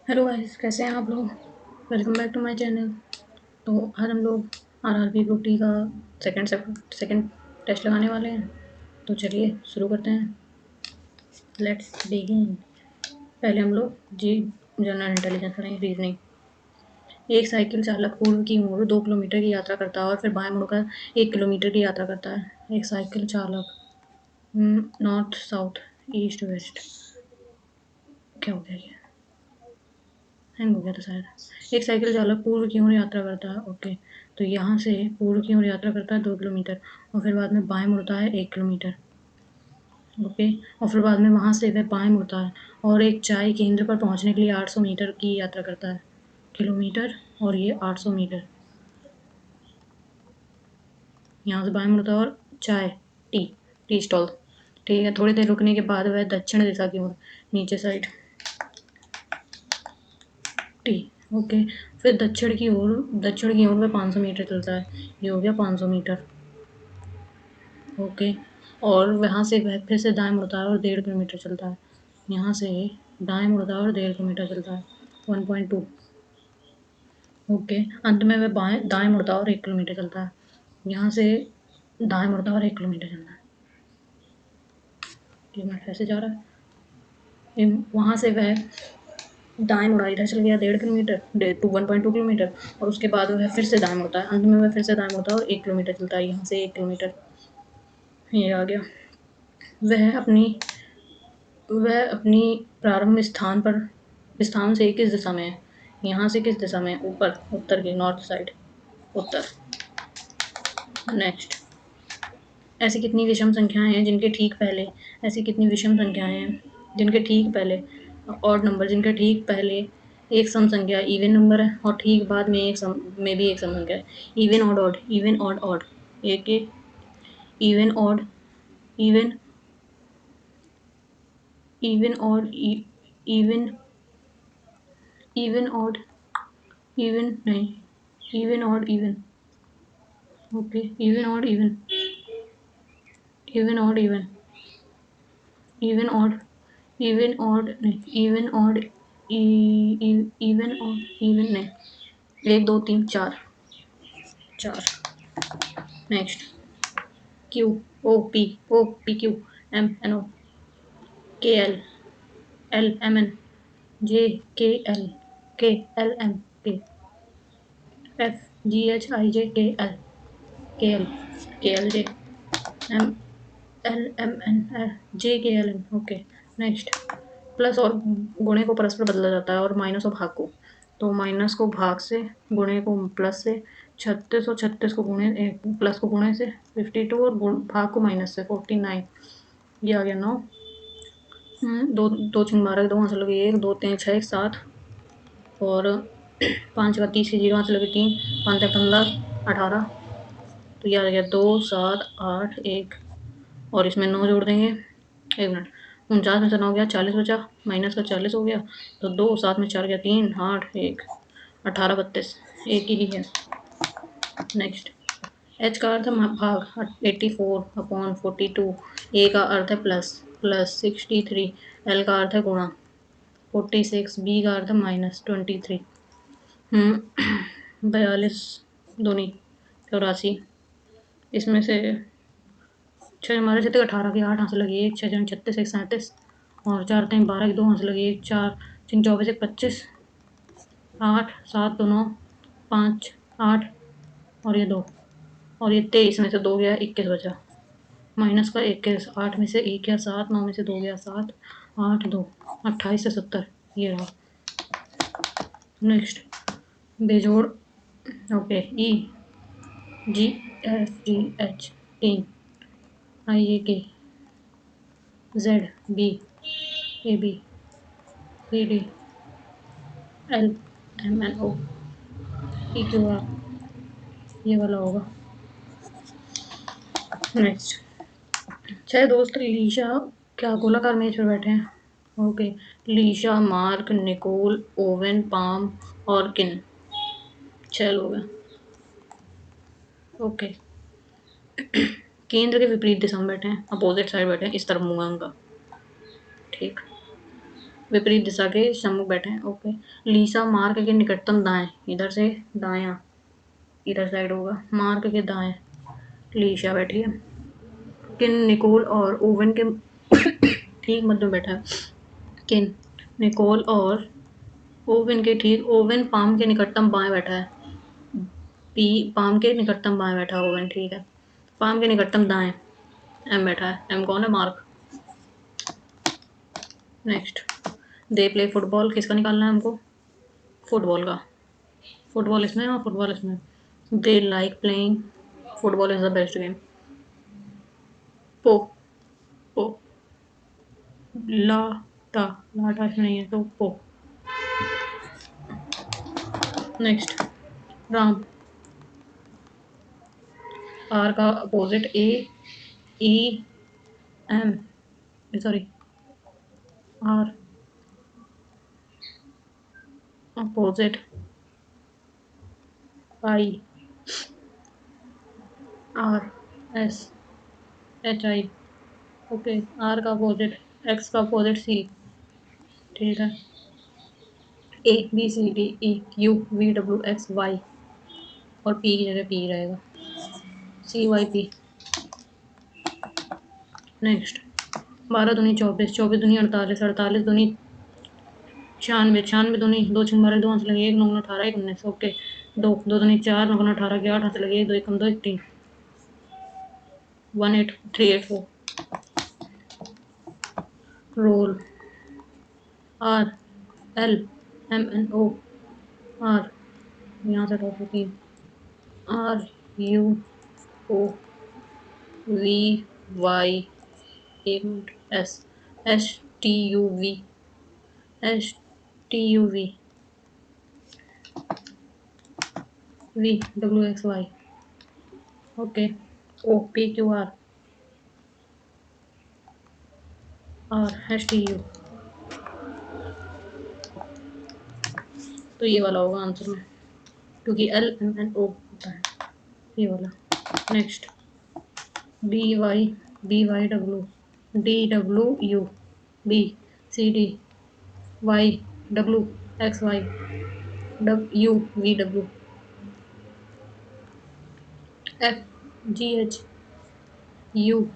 Hello guys, कैसे हैं आप लोग। Welcome back to my channel. तो आज हम लोग आरआरबी ग्रुप डी का सेकंड टेस्ट लगाने वाले हैं। तो चलिए शुरू करते हैं। Let's begin. पहले हम लोग जी जनरल इंटेलिजेंस करेंगे, रीजनिंग। एक साइकिल चालक पूर्व की ओर 2 किलोमीटर की यात्रा करता है और फिर बाएं मुड़कर 1 किलोमीटर की यात्रा करता है। एक साइकिल चालक नॉर्थ साउथ ईस्ट वेस्ट, क्या हो गया ये, हैंग हो गया था शायद। एक साइकिल चालक पूर्व की ओर यात्रा करता है। ओके, तो यहाँ से पूर्व की ओर यात्रा करता है 2 किलोमीटर और फिर बाद में बाएं मुड़ता है 1 किलोमीटर। ओके, और फिर बाद में वहाँ से वह बाएं मुड़ता है और एक चाय केंद्र पर पहुँचने के लिए 800 मीटर की यात्रा करता है। किलोमीटर और ये 800 मीटर। यहाँ से बाएं मुड़ता है और चाय टी टी स्टॉल। ठीक है, थोड़ी देर रुकने के बाद वह दक्षिण दिशा की ओर नीचे साइड टी। ओके, फिर दक्षिण की ओर में 500 मीटर चलता है। ये हो गया 500 मीटर। ओके, और वहाँ से वह फिर से दाएं मुड़ता है और 1.5 किलोमीटर चलता है। यहाँ से दाएं मुड़ता है और 1.5 किलोमीटर चलता है। 1.2। ओके, अंत में वह दाएं मुड़ता है और 1 किलोमीटर चलता है। यहाँ से दाएं मुड़ता है और 1 किलोमीटर चलना है। 1 मिनट ऐसे जा रहा है। वहाँ से वह दाएं मुड़ा, इधर चल गया 1.5 किलोमीटर टू 1.2 किलोमीटर, और उसके बाद वह फिर से दाएं मुड़ता है। अंत में वह फिर से दाएं मुड़ता है और 1 किलोमीटर चलता है। यहाँ से 1 किलोमीटर ये आ गया। वह अपनी प्रारंभ स्थान से किस दिशा में है। यहाँ से किस दिशा में है, ऊपर उत्तर की, नॉर्थ साइड उत्तर। नेक्स्ट, ऐसी कितनी विषम संख्याएं हैं जिनके ठीक पहले ऐसी कितनी विषम संख्याएं हैं जिनके ठीक पहले ऑड नंबर, जिनके ठीक पहले एक सम संख्या इवन नंबर है और ठीक बाद में भी एक सम संख्या है। Even odd odd, even odd odd, एक एक, even odd, even even odd, even even odd, even नहीं, even odd even. Okay, even odd even, even odd even, even odd, even odd नहीं, even odd, even odd even नहीं, 1 2 3 4 4। Next, Q O P Q M N O, K L M N, J K L M K, F G H I J K L K L J, M L M N J K L N. Okay, next, plus और गुणे को परस्पर बदला जाता है और minus और भाग को। तो माइनस को भाग से, गुणे को प्लस से, 36 और 36 को गुणे, प्लस को गुणे से 52 और भाग को माइनस से 49। ये आ गया 9। दो दो छः 12, 2 आंसर लगे 1 2 3 6 7, और 5 का 30 की 0 आंसर लगे 3, 5 15 18। तो ये आ गया 2 7 8 1, और इसमें 9 जोड़ देंगे। 1 मिनट, 49 में से 9 गया, 40 बचा, माइनस का 40 हो गया। तो 2 7 में 4 गया 3 8 1, 18 32, एक ही है। नेक्स्ट, एच का अर्थ है भाग, 84/42। ए का अर्थ है प्लस, प्लस 63। एल का अर्थ है गुणा, 46। बी का अर्थ है माइनस 23। 42 दूनी 84। इसमें से 6 हमारे से 18 के 8 आंसर लगे 1, 6 36, 1 37, और 4 3 12 के 2 आंसर लगे 1 4, 3 24 1 25, 8 7 2 9 5 8, और ये 2, और ये 23 में से 2 गया 21 बचा। माइनस का 21, 8 में से 1 गया 7, 9 में से 2 गया 7, 8 2, 28 से 70, ये रहा। नेक्स्ट, बेजोड़। Okay, E G F G H 3, I A K, Z B, A B, C D, L M N O, P Q R, ये वाला होगा। नेक्स्ट, 6 दोस्त लीशा क्या गोलाकार मेज पर बैठे हैं। Okay, Leisha, Mark, Nicole, Owen, Pam और किन, 6 लोग हैं। ओके, केंद्र के विपरीत दिशा में बैठे हैं, अपोजिट साइड बैठे हैं, इस तरफ मुंह है उनका। ठीक, विपरीत दिशा के सम्मुख बैठे हैं। ओके। लीसा मार्ग के निकटतम दाएं, इधर से दाया, इधर साइड होगा, मार्ग के दाएं लीशा बैठी है। किन निकोल और ओवन के ठीक मध्य में बैठा है। किन निकोल और ओवन के ठीक, ओवन पाम के निकटतम बाएं बैठा है। पी पाम के निकटतम बाएं बैठा है ओवन, ठीक है। पाम के निकटतम दाएं एम बैठा है। एम कौन है? Mark. Next, they play football, किसका निकालना है हमको? फुटबॉल का। फुटबॉल इसमें और फुटबॉल इसमें। They like playing football is the best game. पो पो ला टा लाटा इसमें नहीं है तो पो। नेक्स्ट, राम। आर का opposite A E M, sorry, R opposite I R S H I. Okay. R का अपोजिट, एक्स का अपोजिट सी, ठीक है। A B C D E U V W X Y, और पी की जगह P रहेगा, सी Y P. Next, 12 दूनी 24, 24 दूनी 48, 48 दूनी 96, 96 दूनी 2 6 12, 2 हाथ लगे 1 9 18 1 19। ओके। 2 2 दूनी 4 9 18 के 8 हाथ लगे 1 2 1 2 1 3 1 8 3 8 4। Roll, R L M N O, R यहाँ से टॉप होती है, R U O V Y, एक minute, S S T U V, S T U V V W X Y. Okay. O P Q R, R S T U. तो ये वाला होगा answer में, क्योंकि एल एम एन ओ होता है, ये वाला। Next, B Y W D W U B C D Y W X Y U V W F G H U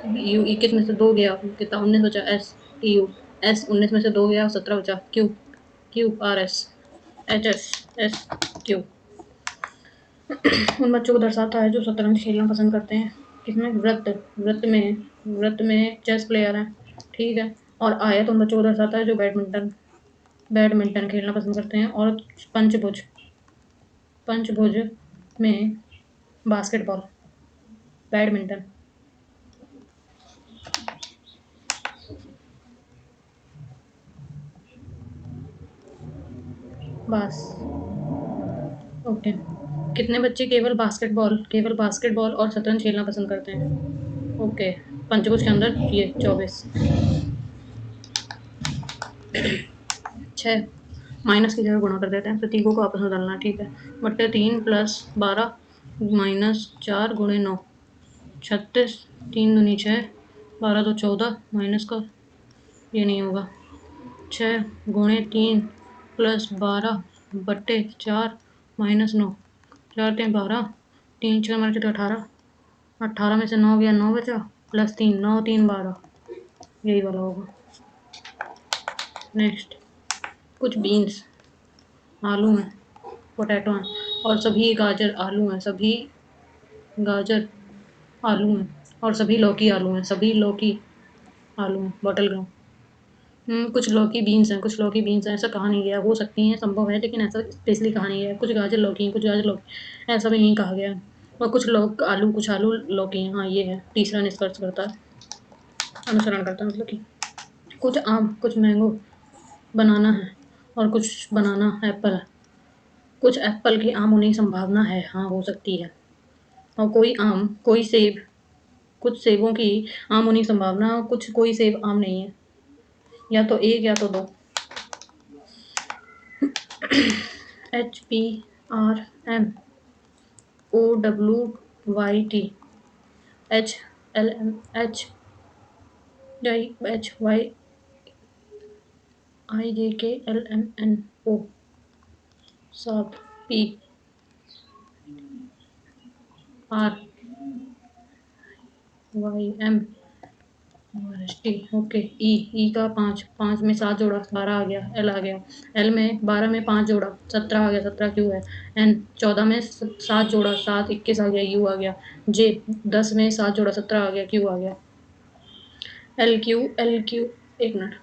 U, 21 में से 2 गया, कितना? 19 बचा। एस टी यू एस, 19 में से 2 गया, 17 बचा। Q Q R S H S S Q. उन बच्चों को दर्शाता है जो शतरंज खेलना पसंद करते हैं। किसमें? वृत्त में चेस प्लेयर हैं, ठीक है। और आयत उन बच्चों को दर्शाता है जो बैडमिंटन खेलना पसंद करते हैं। और पंचभुज, पंचभुज में बास्केटबॉल, बैडमिंटन। बस। ओके। कितने बच्चे केवल बास्केटबॉल और शतरंज खेलना पसंद करते हैं? ओके। पंचभुज के अंदर ये 24। 6 माइनस की जगह गुणा कर देते हैं, प्रतीकों को आपस में डालना है, ठीक है। बट्टे 3 + 12 -4 × 9 36, 3 दूनी 6, 12 2 14, माइनस का ये नहीं होगा। 6 × 3 + 12 बट्टे 4 -9, 4 3 12, 3 6 मार के तो 18, 18 में से 9 गया, 9 बचा, +3 9 3 12, यही वाला होगा। नेक्स्ट, कुछ बीन्स आलू हैं, पोटैटो हैं, और सभी गाजर आलू हैं, सभी गाजर आलू हैं, और सभी लौकी आलू हैं, सभी लौकी आलू हैं, बॉटल ग्राउंड। कुछ लौकी बीन्स हैं, कुछ लौकी बीन्स हैं, ऐसा कहा नहीं गया। हो सकती हैं, संभव है, लेकिन ऐसा स्पेशली कहा नहीं गया। कुछ गाजर लौकी हैं, कुछ गाजर लौकी, ऐसा भी नहीं कहा गया है। और कुछ लोग आलू, कुछ आलू लौकी हैं। हाँ, ये है तीसरा निष्कर्ष करता है, अनुसरण करता है, मतलब कि कुछ आम, कुछ मैंगो, बनाना है, और कुछ बनाना एप्पल है। कुछ एप्पल की आम होने की संभावना है, हाँ हो सकती है। और कोई आम, कोई सेब, कुछ सेबों की आम होने की संभावना, और कुछ कोई सेब आम नहीं है, या तो एक या तो दो। H P R M O W Y T H L M H Y IJKLMNO, सात। PRYM okay. ई का 5, 5 में 7 जोड़ा 12 आ गया, एल आ गया। एल में 12 में 5 जोड़ा 17 आ गया, 17 क्यू है। एन 14 में 7 जोड़ा 7, 21 आ गया, यू आ गया। जे 10 में 7 जोड़ा 17 आ गया, क्यू आ गया। एल क्यू एक मिनट,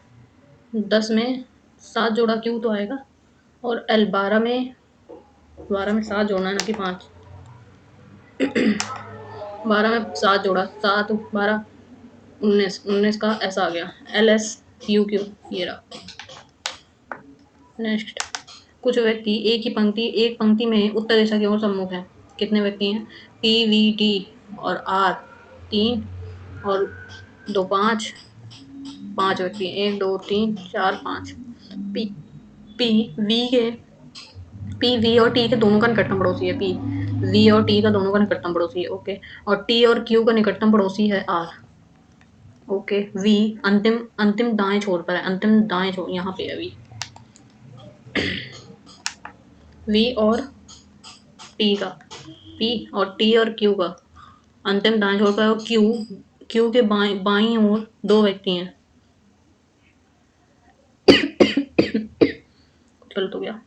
10 में 7 जोड़ा क्यू तो आएगा, और एल 12 में 7 जोड़ना है ना कि 5। 12 में 7 जोड़ा 7, 12, 19, 19 का ऐसा आ गया, LSUQ, ये रहा। नेक्स्ट, कुछ व्यक्ति एक पंक्ति में उत्तर दिशा की ओर सम्मुख है। कितने व्यक्ति हैं? PVT और R 3 और 2 5, 5 व्यक्ति हैं। 1 2 3 4 5। पी पी वी के पी वी और टी के दोनों का निकटतम पड़ोसी है। पी वी और टी का दोनों का निकटतम पड़ोसी है, ओके। और टी और क्यू का निकटतम पड़ोसी है आर, ओके। वी अंतिम अंतिम दाएं छोर पर है, अंतिम दाएं छोर यहाँ पे है वी। वी और टी का, पी और टी और क्यू का अंतिम दाएं छोर पर है, और क्यू क्यू के बाईं ओर 2 व्यक्ति हैं। गलत हो गया।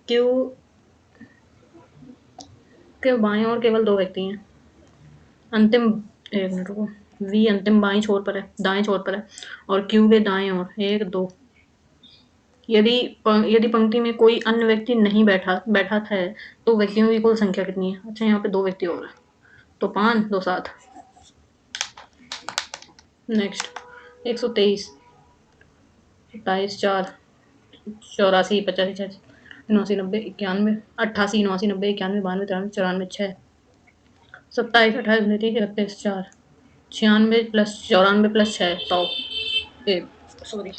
क्यू के बाईं ओर केवल 2 व्यक्ति हैं। अंतिम, एक मिनट रुको। वी अंतिम बाईं छोर पर है, दाएं छोर पर है, और क्यू के दाएं ओर 1 2। यदि यदि पंक्ति में कोई अन्य व्यक्ति नहीं बैठा बैठा है, तो व्यक्तियों की कुल संख्या कितनी है? अच्छा, यहाँ पे 2 व्यक्ति और हैं, तो 5 2 7। Next, 123, 27 4, 84 85 86 89 90 91 88 89 90 91 92 93 94 6 27 28 29 31 4 96 plus 94 plus 6 100, sorry,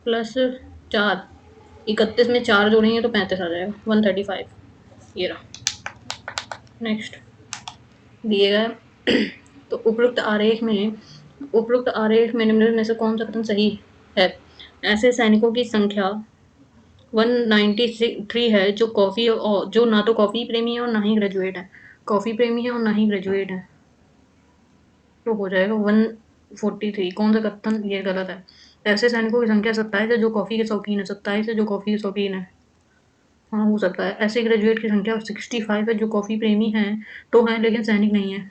plus 4, 31 में 4 जोड़ेंगे तो 35 आ जाएगा, 135, ये रहा। नेक्स्ट, दिए गए तो उपरोक्त आरेख में निम्नलिखित में से कौन सा कथन सही है? ऐसे सैनिकों की संख्या 193 है जो ना तो कॉफी प्रेमी है और ना ही ग्रेजुएट है। कॉफी प्रेमी है और ना ही ग्रेजुएट है, तो हो जाएगा 143। कौन सा कथन ये गलत है? ऐसे सैनिकों की संख्या 27 है जो कॉफी के शौकीन है, 27 है जो कॉफी के शौकीन है। हाँ, हो सकता है। ऐसे ग्रेजुएट की संख्या 65 है जो कॉफी प्रेमी हैं तो हैं लेकिन सैनिक नहीं है।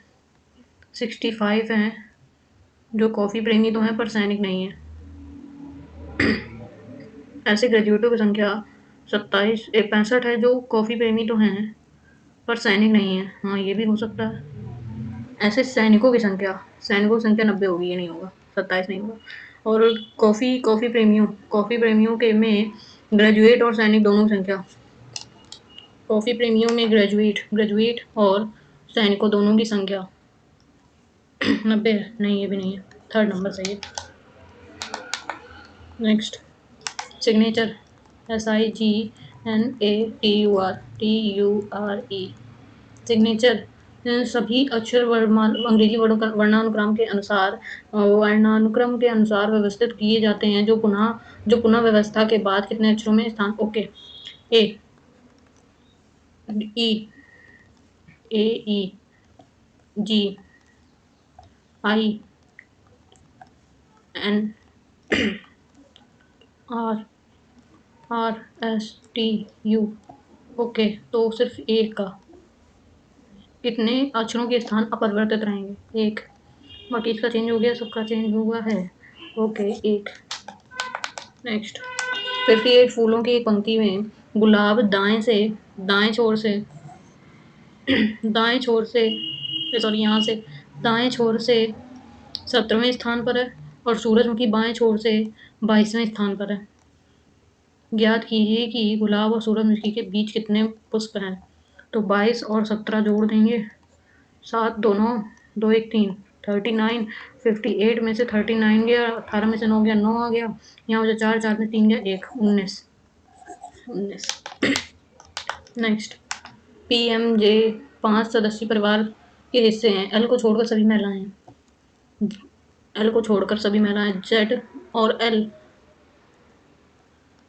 65 हैं जो कॉफी प्रेमी तो हैं पर सैनिक नहीं है। ऐसे ग्रेजुएटों की संख्या 65 है जो कॉफी प्रेमी तो हैं पर सैनिक नहीं है। हाँ, ये भी हो सकता है। ऐसे सैनिकों की संख्या 90 होगी, ये नहीं होगा, 27 नहीं होगा। और कॉफी प्रेमियों के में ग्रेजुएट और सैनिक दोनों की संख्या, कॉफी प्रेमियों में ग्रेजुएट और सैनिकों दोनों की संख्या 90 है। नहीं, ये भी नहीं है, थर्ड नंबर सही है। नेक्स्ट, सिग्नेचर SIGNATURE सिग्नेचर सभी अक्षर अंग्रेजी वर्णानुक्रम के अनुसार व्यवस्थित किए जाते हैं जो पुनः व्यवस्था के बाद कितने अक्षरों में स्थान, okay. A E A E G I N R R S T U, okay. तो सिर्फ एक का कितने अक्षरों के स्थान अपरिवर्तित रहेंगे? एक। बाकी इसका चेंज हो गया, सबका चेंज हुआ है, ओके, एक। नेक्स्ट, 58 फूलों की एक पंक्ति में गुलाब दाएं छोर से दाएं छोर से सॉरी यहाँ से दाएं छोर से 17वें स्थान पर है, और सूरजमुखी बाएं छोर से 22वें स्थान पर है। ज्ञात कीजिए कि गुलाब और सूरजमुखी के बीच कितने पुष्प हैं? तो 22 और 17 जोड़ देंगे, 7 2 9 2 1 3, 39। 58 में से 39 गया, 18 में से 9 गया, 9 आ गया। यहाँ मुझे 4 4 में 3 गया, 1 19 19। नेक्स्ट, PMJ 5 सदस्यीय परिवार के हिस्से हैं। एल को छोड़कर सभी महिलाएं हैं। एल को छोड़कर सभी महिलाएं, जेड और एल,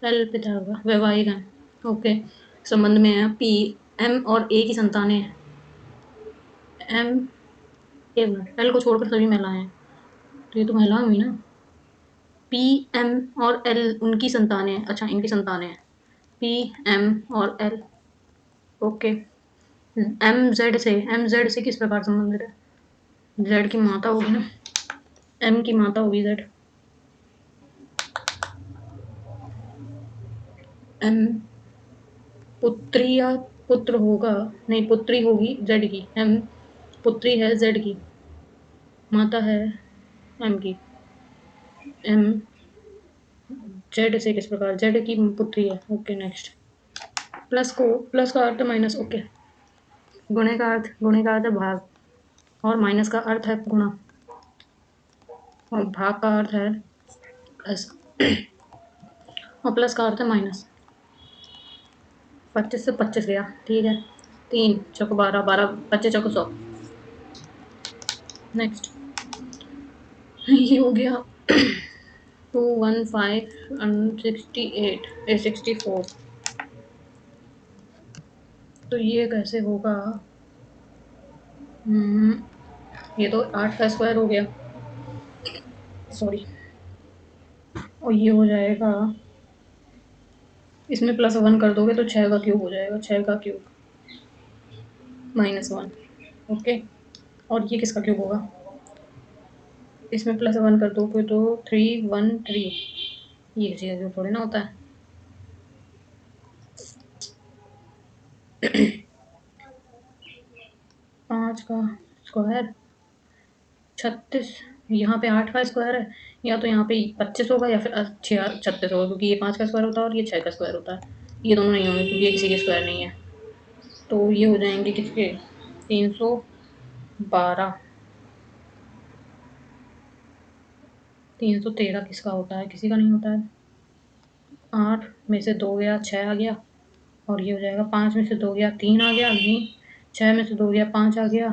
एल पिता होगा, वैवाहिक हैं। ओके, संबंध में है। पी, एम और ए की संतानें हैं। एम, एक मिनट, एल को छोड़कर सभी महिलाएं हैं, तो ये तो महिला हुई ना। पी, एम और एल उनकी संतानें हैं। अच्छा, इनकी संतानें हैं। पी, एम और एल। ओके, एम जेड से किस प्रकार संबंधित है? जेड की माता होगी ना, एम की माता होगी जेड। एम पुत्री या पुत्र होगा, नहीं पुत्री होगी जेड की। एम पुत्री है जेड की, माता है एम की। एम जेड से किस प्रकार, जेड की पुत्री है। Okay next. प्लस का अर्थ माइनस। ओके, गुणे का अर्थ है भाग, और माइनस का अर्थ है गुणा, और भाग का अर्थ है प्लस, और प्लस का अर्थ है माइनस। 25 से 25 गया, ठीक है। 3 चौको 12, 12 25 चौको 100। नेक्स्ट, ये हो गया 215 64। तो ये कैसे होगा? ये तो 8 का स्क्वायर हो गया, सॉरी। और ये हो जाएगा, इसमें +1 कर दोगे तो 6 का क्यूब हो जाएगा, 6 का क्यूब -1। ओके, और ये किसका क्यूब होगा? इसमें +1 कर दोगे तो 313। ये चीज़ थोड़ी ना होता है। 5 का स्क्वायर 36, यहाँ पे 8 का स्क्वायर है, या तो यहाँ पे 25 होगा या फिर 36 होगा, क्योंकि ये 5 का स्क्वायर होता है और ये 6 का स्क्वायर होता है। ये दोनों नहीं होंगे क्योंकि ये किसी के स्क्वायर नहीं है। तो ये हो जाएंगे किसके? 312। 313 किसका होता है? किसी का नहीं होता है। 8 में से 2 गया, 6 आ गया, और ये हो जाएगा 5 में से 2 गया, 3 आ गया, नहीं 6 में से 2 गया, 5 आ गया,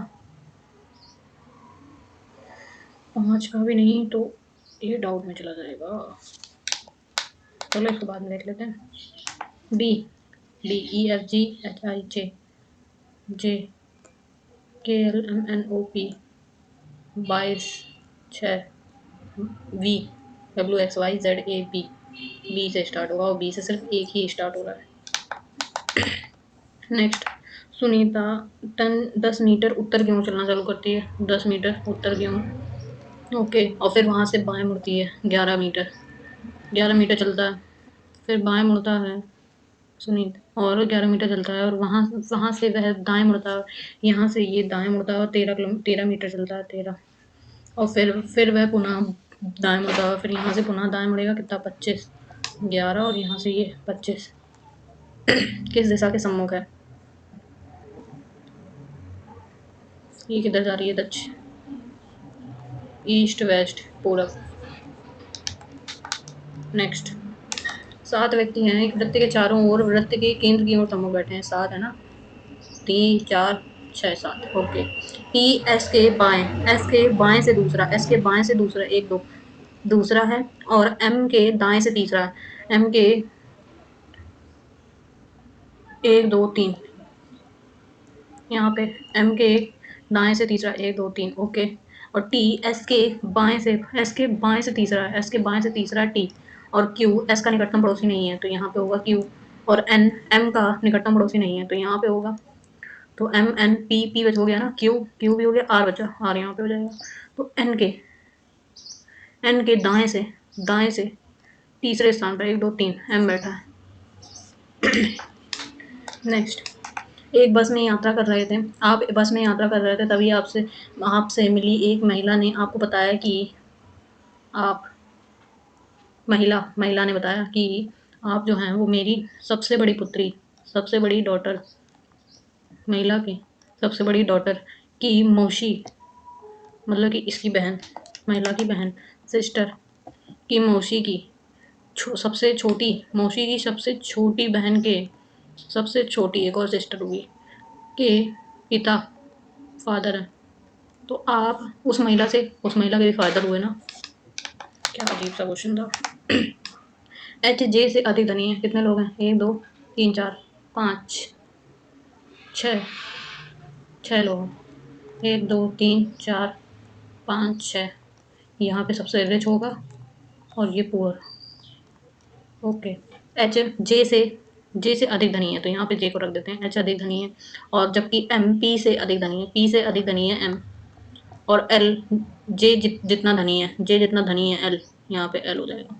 5 का भी नहीं, तो ये डाउट में चला जाएगा। चलो इसको बाद में देख लेते हैं। B, DEFGHI J KLMNOP 22 6 V WXYZAB। B से स्टार्ट होगा, और बी से सिर्फ एक ही स्टार्ट हो रहा है। नेक्स्ट, सुनीता 10 मीटर उत्तर की ओर चलना चालू करती है। 10 मीटर उत्तर की ओर। ओके, और फिर वहाँ से बाएं मुड़ती है 11 मीटर। 11 मीटर चलता है, फिर बाएं मुड़ता है सुनीत, और 11 मीटर चलता है, और वहाँ वहाँ से वह दाएं मुड़ता है। यहाँ से ये दाएं मुड़ता है और 13 मीटर चलता है, 13। और फिर वह पुनः दाएं मुड़ता है, फिर यहाँ से पुनः दाएं मुड़ेगा। कितना? 25, 11, और यहाँ से ये 25। किस दिशा के सम्मुख है? ये किधर जा रही है? दक्षिण, ईस्ट, वेस्ट, पूरब। नेक्स्ट, 7 व्यक्ति हैं एक वृत्त के चारों ओर, वृत्त के केंद्र की ओर सम्मुख बैठे हैं। 7 है ना, 3 4 6 7। ओके, टी एस के बाएं से दूसरा, एस के बाएं से दूसरा, 1 2 दूसरा है, और एम के दाएं से तीसरा है। एम के 1 2 3, यहाँ पे एम के दाएं से तीसरा, 1 2 3। ओके, और टी एस के बाएं से तीसरा है, एस के बाएं से तीसरा टी, और क्यू एस का निकटतम पड़ोसी नहीं है, तो यहाँ पे होगा क्यू। और एन एम का निकटतम पड़ोसी नहीं है, तो यहाँ पे होगा, तो एम एन पी पी बच हो गया ना, क्यू क्यू भी हो गया, आर बचा, आर यहाँ पे हो जाएगा। तो एन के दाएं से तीसरे स्थान पर 1 2 3 एम बैठा है। नेक्स्ट, एक बस में यात्रा कर रहे थे, आप बस में यात्रा कर रहे थे, तभी आपसे मिली एक महिला ने आपको बताया कि आप महिला ने बताया कि आप जो हैं वो मेरी सबसे बड़ी पुत्री, सबसे बड़ी डॉटर, महिला की सबसे बड़ी डॉटर की मौसी, मतलब कि इसकी बहन, महिला की बहन, सिस्टर की मौसी की सबसे छोटी, मौसी की सबसे छोटी बहन के सबसे छोटी एक और सिस्टर हुई के पिता, फादर है। तो आप उस महिला के भी फादर हुए ना, क्या अजीब सा क्वेश्चन था। एच जे से अधिक धनी है, कितने लोग हैं? 1 2 3 4 5 6 6 लोग। 1 2 3 4 5 6। यहाँ पे सबसे एवरेज होगा और ये पुअर। ओके। एच जे से अधिक धनी है, तो यहाँ पे जे को रख देते हैं। एच अधिक धनी है, और जबकि एम पी से अधिक धनी है, पी से अधिक धनी है एम। और एल जितना धनी है, जे जितना धनी है एल, यहाँ पे एल हो जाएगा।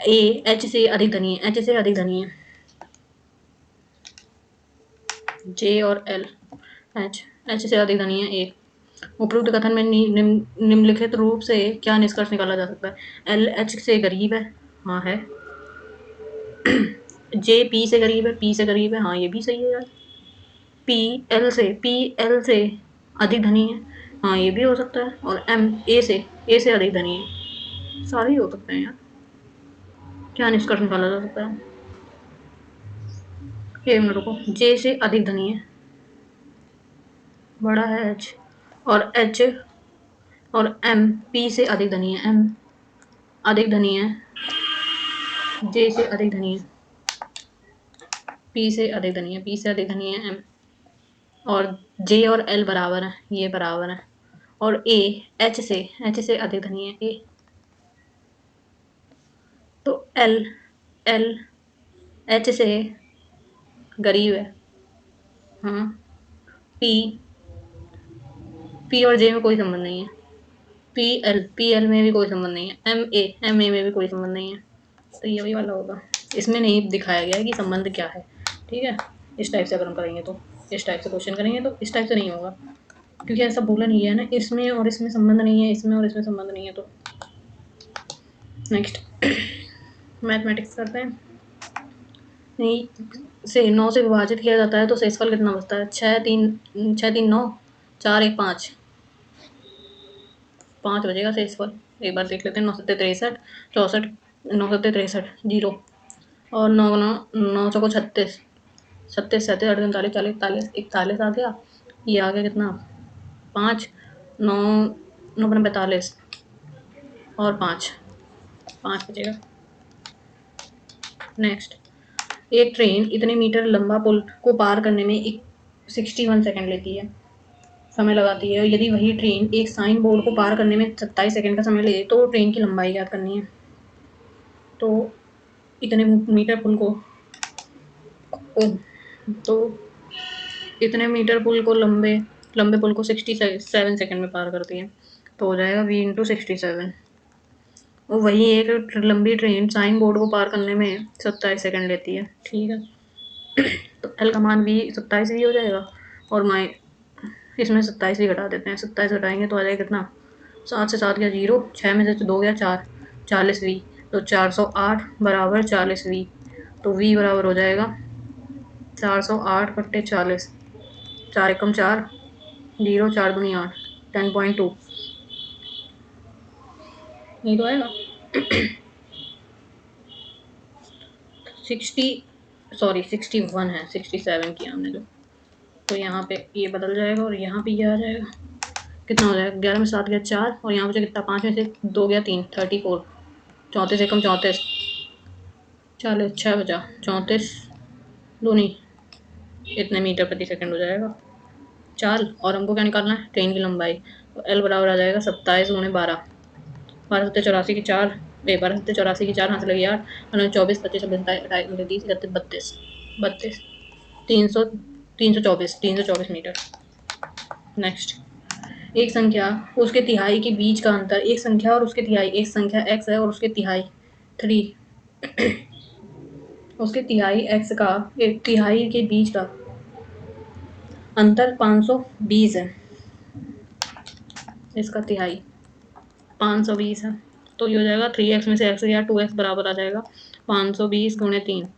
ए एच से अधिक धनी है, एच से अधिक धनी है जे, और एल एच से अधिक धनी है ए। उपरोक्त कथन में निम्नलिखित रूप से क्या निष्कर्ष निकाला जा सकता है? एल एच से गरीब है, हाँ है। जे पी से गरीब है, पी से गरीब है, हाँ ये भी सही है यार। पी एल से अधिक धनी है, हाँ ये भी हो सकता है। और एम ए से अधिक धनी है, सारे ही हो सकते हैं यार। क्या निष्कर्ष निकाला जा सकता है? एक मिनट रुको। जे से अधिक धनी है, बड़ा है एच, और एम पी से अधिक धनी है, एम अधिक धनी है जे से अधिक धनी है, पी से अधिक धनी है, पी से अधिक धनी है एम। और जे और एल बराबर है, ये बराबर है। और ए एच से अधिक धनी है ए, तो एल एच से गरीब है, हाँ। पी और जे में कोई संबंध नहीं है। पी एल में भी कोई संबंध नहीं है। एम ए में भी कोई संबंध नहीं है, तो ये वही वाला होगा। इसमें नहीं दिखाया गया है कि संबंध क्या है, ठीक है। इस टाइप से अगर हम करेंगे तो, इस टाइप से क्वेश्चन करेंगे तो इस टाइप से नहीं होगा, क्योंकि ऐसा बोला नहीं है ना, इसमें और इसमें संबंध नहीं है, इसमें और इसमें संबंध नहीं है। तो नेक्स्ट मैथमेटिक्स करते हैं। नहीं से 9 से विभाजित किया जाता है तो शेषफल कितना बचता है? 6 3 9, 4 1 5, 5 बचेगा शेषफल। एक बार देख लेते हैं। 9 7 63, 64, 9 7 63 जीरो, और 9 9 9 को 36, 37 37 8 39 40 41 41 आ गया। ये आ गया कितना? 5 9 9 45 और 5 बचेगा। नेक्स्ट, एक ट्रेन इतने मीटर लंबा पुल को पार करने में 61 सेकंड लेती है, समय लगाती है। यदि वही ट्रेन एक साइन बोर्ड को पार करने में 27 सेकंड का समय ले तो ट्रेन की लंबाई ज्ञात करनी है। तो इतने मीटर पुल को तो इतने मीटर पुल को लंबे पुल को 67 सेकंड में पार करती है, तो हो जाएगा v इंटू 67। और वही एक लंबी ट्रेन साइन बोर्ड को पार करने में 27 सेकंड लेती है, ठीक है। तो एल का मान भी 27 भी हो जाएगा, और इसमें 27 भी घटा देते हैं। 27 घटाएंगे तो आ जाएगा कितना? 7 से 7 गया 0, 6 में से 2 गया 4, 40 वी। तो 408 बराबर 40 वी, तो वी बराबर हो जाएगा 408 बट्टे 40, 4 एकम 4, 0 4 दूनी 8, 10.2, नहीं तो आएगा। 61 है, 67 किया हमने जो, तो यहाँ पे ये बदल जाएगा और यहाँ पे ये आ जाएगा। कितना हो जाएगा? 11 में 7 गया 4, और यहाँ पे कितना? 5 में से 2 गया 3, 34, 34 एकम 34, 40, 6 बचा 34 दूनी, इतने मीटर प्रति सेकंड हो जाएगा चाल। और हमको क्या निकालना है? ट्रेन की लंबाई। तो एल बराबर आ जाएगा 27 गुणे 12, 12 सत्ते 84 की 4, 12 सत्ते 84 की 4 हाथ लगी 8, 24 25 26 30 32 32 324 मीटर। नेक्स्ट, एक संख्या उसके तिहाई के बीच का अंतर, एक संख्या और उसके तिहाई, एक संख्या x है और उसके तिहाई 3, उसके तिहाई x का एक तिहाई के बीच का अंतर 520 है, इसका तिहाई 520 है। तो ये हो जाएगा 3x में से x गया 2x बराबर आ जाएगा 520 गुणे 3,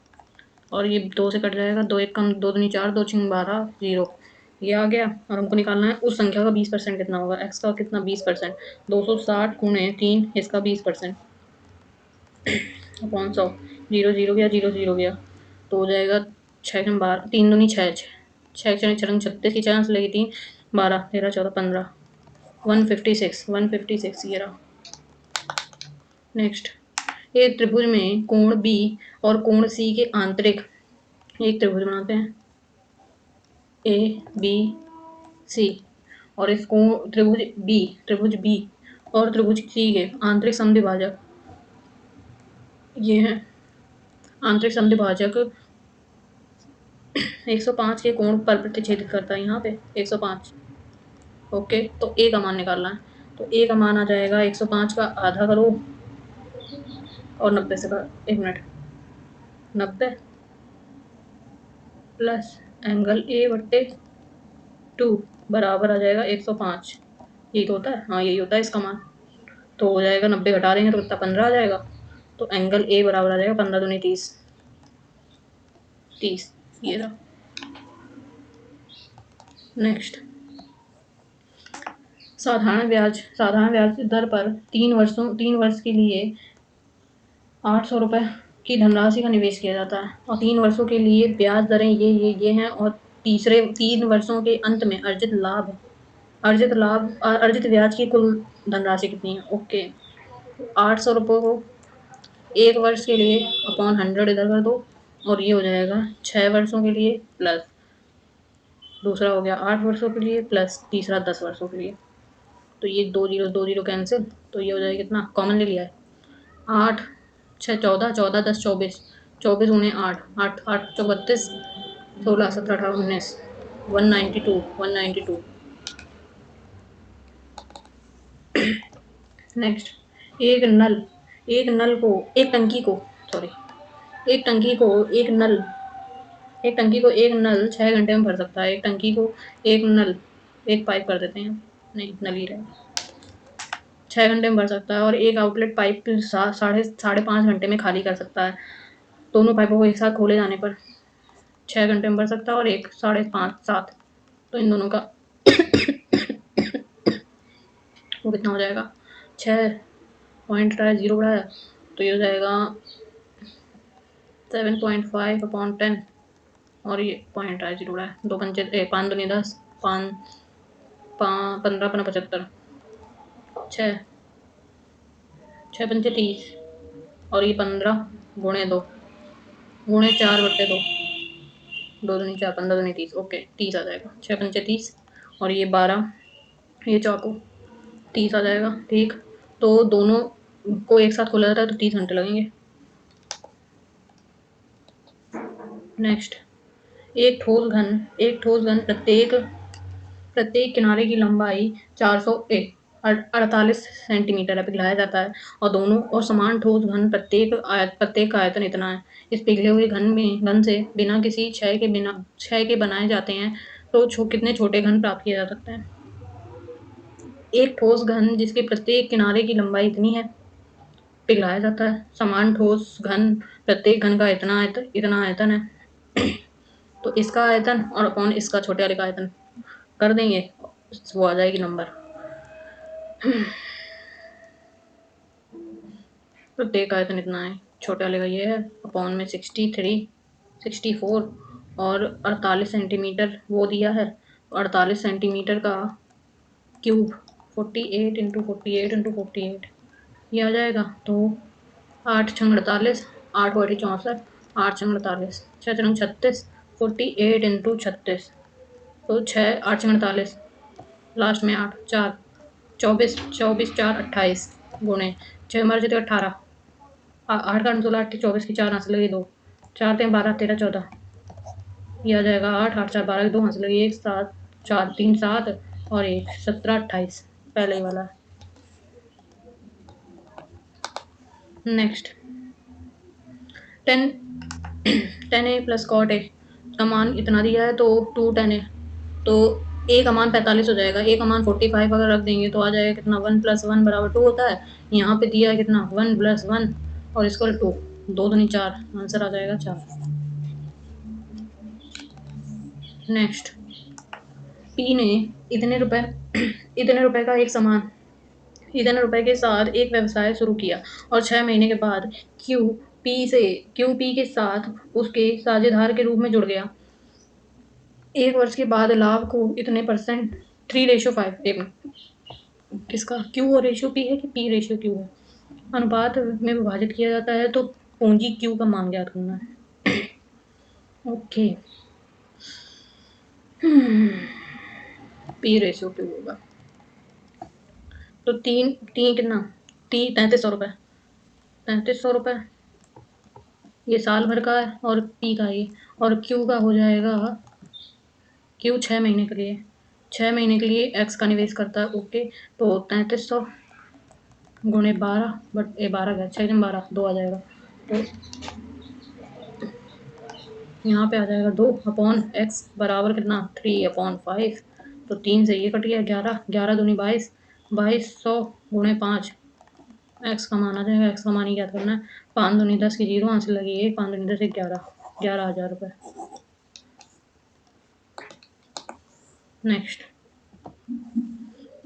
और ये 2 से कट जाएगा, 2 एक कम 2 दूनी 4, 2 6 12 0, ये आ गया। और हमको निकालना है उस संख्या का 20% कितना होगा? x का कितना 20%? 260 गुणे 3, इसका 20% अपॉन 100, 0 0 गया 0 0 गया, तो हो जाएगा 6 12, 3 दूनी 6, 6 6 36 की चांस लगी 3, 12 13 14 15, 156 ये रहा। नेक्स्ट, एक त्रिभुज में कोण बी और कोण सी के आंतरिक एक त्रिभुज बनाते हैं ए बी सी, और इस कोण त्रिभुज बी और त्रिभुज सी के आंतरिक समद्विभाजक ये है। आंतरिक समद्विभाजक 105 के कोण पर प्रतिच्छेदित करता है यहाँ पे 105। ओके, तो ए का मान निकालना है, तो ए का मान आ जाएगा 105 का आधा करो और 90 से एक मिनट 90 प्लस एंगल ए बट्टे 2 बराबर आ जाएगा 105। यही तो होता है, हाँ यही होता है इसका मान। तो हो जाएगा 90 घटा देंगे तो कितना 15 आ जाएगा। तो एंगल ए बराबर आ जाएगा 15 दूनी 30, 30 ये रहा। नेक्स्ट, साधारण ब्याज दर पर 3 वर्ष के लिए 800 रुपये की धनराशि का निवेश किया जाता है और 3 वर्षों के लिए ब्याज दरें ये हैं, और तीसरे 3 वर्षों के अंत में अर्जित ब्याज की कुल धनराशि कितनी है। ओके, 800 रुपये को 1 वर्ष के लिए अपॉन 100 इधर कर दो, और ये हो जाएगा 6 वर्षों के लिए, प्लस दूसरा हो गया 8 वर्षों के लिए, प्लस तीसरा 10 वर्षों के लिए। तो ये 2 जीरो कैंसिल, तो ये हो जाएगा कितना, कॉमन ले लिया है 8 6 14 14 10 24, 24 गुणे 8 8 8 32 16 17 18 19 192। नेक्स्ट, एक टंकी को सॉरी एक टंकी को एक नल 6 घंटे में भर सकता है। एक टंकी को एक पाइप कर देते हैं, नहीं नल ही रहे, 6 घंटे में भर सकता है, और एक आउटलेट पाइप साढ़े 5 घंटे में खाली कर सकता है। दोनों पाइपों को एक साथ खोले जाने पर 6 घंटे में भर सकता है और एक 5.5 7। तो इन दोनों का वो कितना हो जाएगा, 6.0 बढ़ाया तो ये हो जाएगा 7.5 अपॉन 10, और ये 0.0 बढ़ाया 2 पंचे 5 दूनी 10 5 15 15 75 6 6 पंचे 30, और ये 15 गुणे 2 गुणे 4 बट्टे 2 2 दूनी 4 15 दूनी 30। ओके, 30 आ जाएगा, 6 पंचे 30, और ये 12 ये चाकू 30 आ जाएगा। ठीक, तो दोनों को एक साथ खोला जाता है तो 30 घंटे लगेंगे। नेक्स्ट, एक ठोस घन प्रत्येक किनारे की लंबाई 48 सेंटीमीटर है, पिघलाया जाता है, और समान ठोस घन प्रत्येक का आयतन इतना है। इस पिघले हुए घन से बिना किसी क्षय के बनाए जाते हैं, तो कितने छोटे घन प्राप्त किए जा सकते हैं। एक ठोस घन जिसके प्रत्येक किनारे की लंबाई इतनी है, पिघलाया जाता है। समान ठोस घन प्रत्येक घन का इतना आयतन है। तो इसका आयतन और अपॉन इसका छोटे वाले का आयतन कर देंगे, वो आ जाएगी नंबर। प्रत्येक आयतन इतना है, छोटे वाले का ये है, अपॉन में 64 और 48 सेंटीमीटर वो दिया है, 48 सेंटीमीटर का क्यूब 48 इंटू 48 ये आ जाएगा। तो 8 छंग 48, 8 बटे 64, 8 छंग 48, 6 छंग 36, 48 इंटू 36, तो 6 8 छंग 48, लास्ट में 8 4 24 24 4 28 गुणे 6 हमारे जगह 18, 8 का 16 8 24 की 4 हाथ लगी 2, 4 3 12 13 14, ये आ जाएगा 8 8 4 12 की 2 हाथ लगी 1 7 4 3 7 और 1 17 28, पहले ही वाला। Next, 10 A plus cot A का मान इतना दिया है, तो 2 10 ए, तो ए का मान 45 हो जाएगा। ए का मान 45 अगर रख देंगे तो आ जाएगा कितना, 1 + 1 = 2 होता है। यहाँ पे दिया है कितना, 1 + 1 और इसको 2 2 दूनी 4, आंसर आ जाएगा 4। नेक्स्ट, पी ने इतने रुपए का इतने रुपए के साथ एक व्यवसाय शुरू किया, और 6 महीने के बाद क्यू पी के साथ उसके साझेदार के रूप में जुड़ गया। 1 वर्ष के बाद लाभ को इतने परसेंट 3:5 किसका, क्यू और रेशियो पी है कि पी रेशियो क्यू है। अनुपात में विभाजित किया जाता है तो पूंजी Q का मान ज्ञात करना है। ओके। पी रेशियो Q होगा तो तीन तीन कितना 3300 रुपये 3300 रुपये ये साल भर का है और पी का ये और क्यू का हो जाएगा क्यू 6 महीने के लिए 6 महीने के लिए एक्स का निवेश करता है। ओके तो 3300 गुणे 12 बट ये 12 का 6 × 12 2 आ जाएगा तो यहाँ पे आ जाएगा 2/x बराबर कितना 3/5 तो 3 से ये कट गया 11 11 दूनी 22 2200 गुणे 5 एक्स का मान आ जाएगा। एक्स का मान ही याद करना है 5 दूनी 10 की 0 आंसर लगी 1 5 दूनी 10 11 11,000 रुपये। नेक्स्ट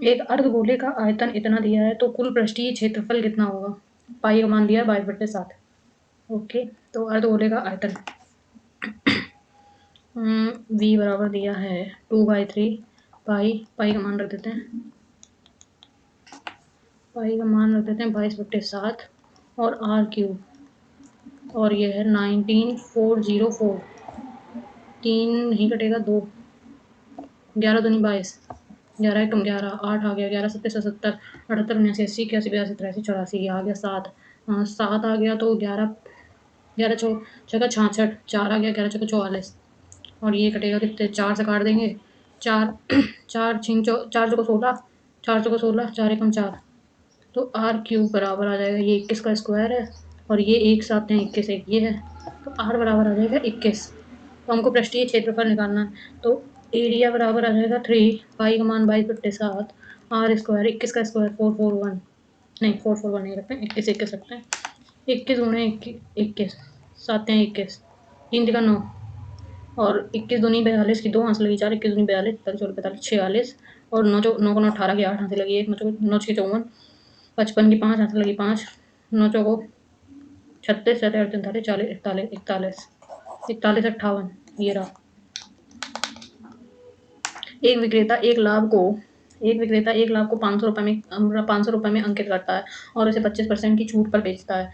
एक अर्धगोले का आयतन इतना दिया है तो कुल पृष्ठीय क्षेत्रफल कितना होगा। पाई का मान दिया है 22/7। ओके तो अर्धगोले का आयतन v बराबर दिया है 2/3 पाई का मान रख देते हैं पाई का मान रख देते हैं 22/7 और r³ और ये है 19404 3 नहीं कटेगा 2 11 दूनी 22 11 एकम 11 8 आ गया 11 7 70 78 79 80 81 82 83 84 ये आ गया 7 7 आ गया तो 11 11 छक्का 66 4 आ गया 11 छक्का 44 और ये कटेगा कितने 4 से काट देंगे 4 4 छिंग 4 चौको 16 4 चौको 16 4 एकम 4 तो r³ बराबर आ जाएगा ये 21 का स्क्वायर है और ये एक साथ हैं 21 एक ये है तो r बराबर आ जाएगा 21। तो हमको पृष्ठीय क्षेत्रफल निकालना है तो एरिया बराबर आ जाएगा 3 पाई का मान 22/7 r² 21 का स्क्वायर 441 नहीं 441 नहीं रखते हैं 21 21 रखते हैं 21 गुणे 21 7 हैं 21 3 का 9 और 21 दूनी 42 की 2 आंसर लगी 4 21 दूनी 42 45 45 46 और 9 9 को 9 18 की 8 आंसर लगी 1 9 6 54 55 की 5 आंसर लगी 5 9 चौको 36 7 8 39 40 41 41 41 58 ये रहा। एक विक्रेता एक लाभ को 500 रुपये में अंकित करता है और उसे 25% की छूट पर बेचता है।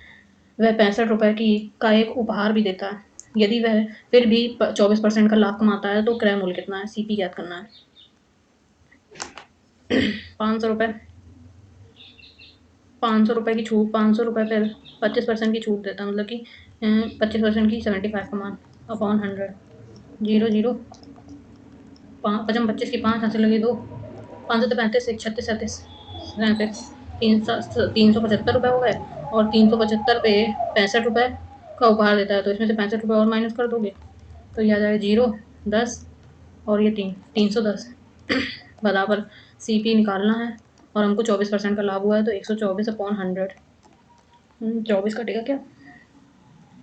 वह 65 रुपये का एक उपहार भी देता है। यदि वह फिर भी 24% का लाभ कमाता है तो क्रय मूल्य कितना है। सीपी ज्ञात करना है। 500 रुपये 500 रुपये की छूट 500 रुपये पर 25% की छूट देता है मतलब कि 25% की 75 का मान अपॉन 100 0 0 पचम 25 की 5 हासिल लगी 2 5 तो 35 1 36 37 37 375 रुपये हो गए और 375 पे 65 रुपये का उपहार देता है तो इसमें से 65 रुपये और माइनस कर दोगे तो ये आ जाएगा 0 10 और ये 310 बराबर सीपी निकालना है और हमको 24% का लाभ हुआ है तो 124/100 24 कटेगा क्या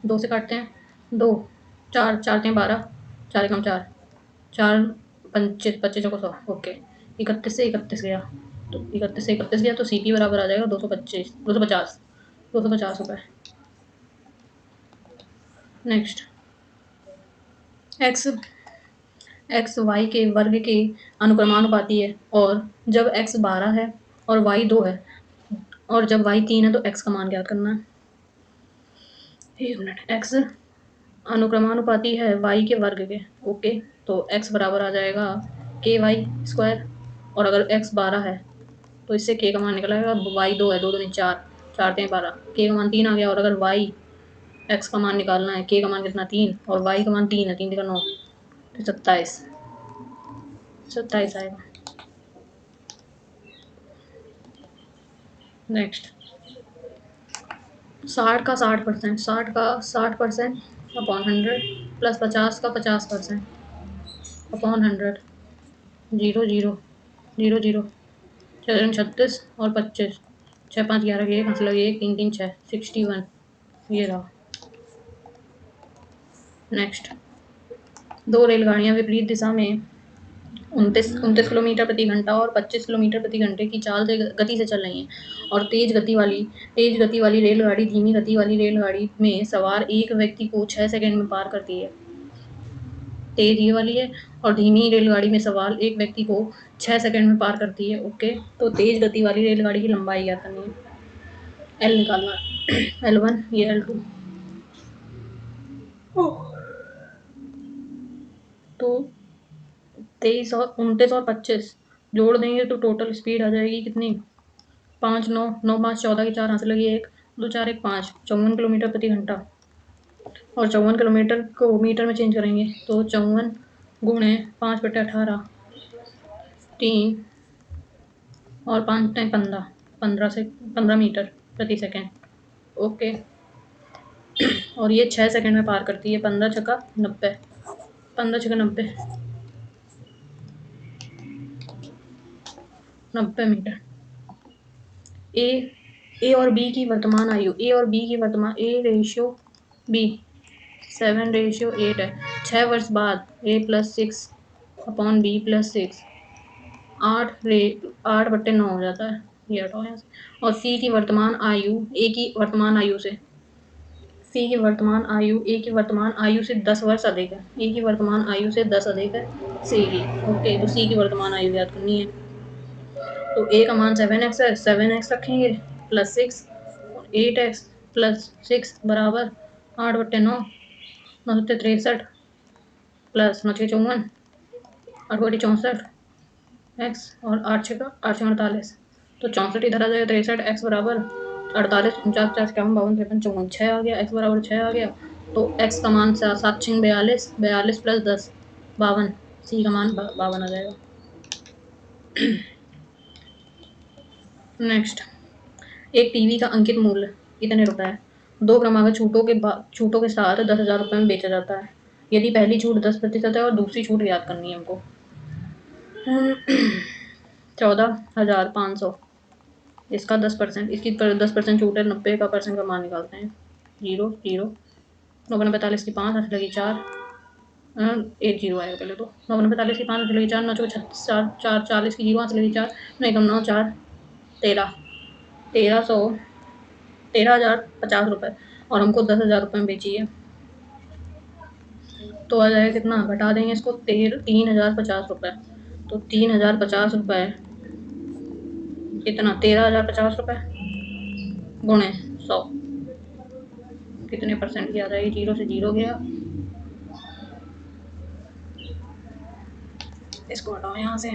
2 से काटते हैं 2 4 4 के 12 4 एकम 4 4 25 25 को 100 ओके 31 से 31 गया तो 31 से 31 गया तो सीपी बराबर आ जाएगा 250 रुपये। नेक्स्ट एक्स वाई के वर्ग के अनुक्रमानुपाती है और जब एक्स 12 है और वाई 2 है और जब वाई 3 है तो एक्स का मान ज्ञात करना है। एक मिनट एक्स अनुक्रमानुपाती है वाई के वर्ग के ओके तो एक्स बराबर आ जाएगा KY² और अगर एक्स 12 है तो इससे के का मान निकल आएगा वाई 2 है 2 दूनी 4 4 3 12 के का मान 3 आ गया और अगर वाई एक्स का मान निकालना है के का मान कितना 3 और वाई का मान 3 है 3 का 9 तो 27 आएगा। नेक्स्ट 60 का 60% 60% अपॉन 100 प्लस 50 का 50% अपॉन 100 0 0 0 0 36 और 25 6 5 11 के 1 लगे 1 3 3 6 61 ये रहा। नेक्स्ट 2 रेलगाड़ियां विपरीत दिशा में 29 किलोमीटर प्रति घंटा और 25 किलोमीटर प्रति घंटे की चाल से गति से चल रही हैं और तेज गति वाली रेलगाड़ी धीमी गति वाली रेलगाड़ी में सवार एक व्यक्ति को 6 सेकंड में पार करती है। तेज ये वाली है और धीमी रेलगाड़ी में सवार एक व्यक्ति को 6 सेकंड में पार करती है। ओके तो तेज गति वाली रेलगाड़ी की लंबाई ज्ञात करनी है। एल निकालना है। L1 ये L2 तो 23 और 29 और 25 जोड़ देंगे तो टोटल स्पीड आ जाएगी कितनी? 5 9 9 5 14 की 4 हाथ से लगी 1 2 4 1 5 54 किलोमीटर प्रति घंटा। और 54 किलोमीटर को मीटर में चेंज करेंगे तो 54 गुणे 5/18 3 और 5 टाइम 15 15 से 15 मीटर प्रति सेकेंड। ओके। और ये 6 सेकेंड में पार करती है। 15 छक्का 90 15 छक्का 90 मीटर। ए और बी की वर्तमान आयु ए रेशियो बी 7:8 है। 6 वर्ष बाद A+6 अपॉन B+6 8/9 हो जाता है। ये हटाओ यहाँ से। और सी की वर्तमान आयु ए की वर्तमान आयु से सी की वर्तमान आयु ए की वर्तमान आयु से 10 वर्ष अधिक है। ए की वर्तमान आयु से 10 अधिक है सी की। ओके, तो सी की वर्तमान आयु याद करनी है। तो ए का मान 7x है, 7x रखेंगे प्लस 6 और 8x प्लस 6 बराबर 8/9 9 63 प्लस 9 54 8 64 एक्स और 8 6 48 तो 64 इधर आ जाएगा 63 एक्स बराबर 48 49 50 51 52 53 54 6 आ गया एक्स बराबर 6 आ गया। तो एक्स का मान 7 6 42 42 प्लस 10 52 सी का मान 52 आ जाएगा। नेक्स्ट, एक टीवी का अंकित मूल्य इतने रुपए है। 2 क्रमागत छूटों के साथ 10,000 रुपये में बेचा जाता है। यदि पहली छूट 10% है और दूसरी छूट याद करनी है हमको। 14,500 इसका 10%, इसकी 10% छूट है। 90 का परसेंट का मान निकालते हैं। 0 0 9 45 की 5 हाथ लगी 4 एक जीरो आएगा पहले। तो 9 45 की 5 हाथ लगी 4 9 4 4 4 40 की 0 हाथ लगी 4 नहीं कम 9 4 13 1300 13,050 रुपये और हमको 10,000 रुपये में बेची है। तो आ जाएगा कितना? घटा देंगे इसको 3,050 रुपये। तो 3,050 रुपये कितना? 13,050 रुपये गुणे 100 कितने परसेंट की आ जाएगी? 0 से 0 गया। इसको हटाओ यहाँ से।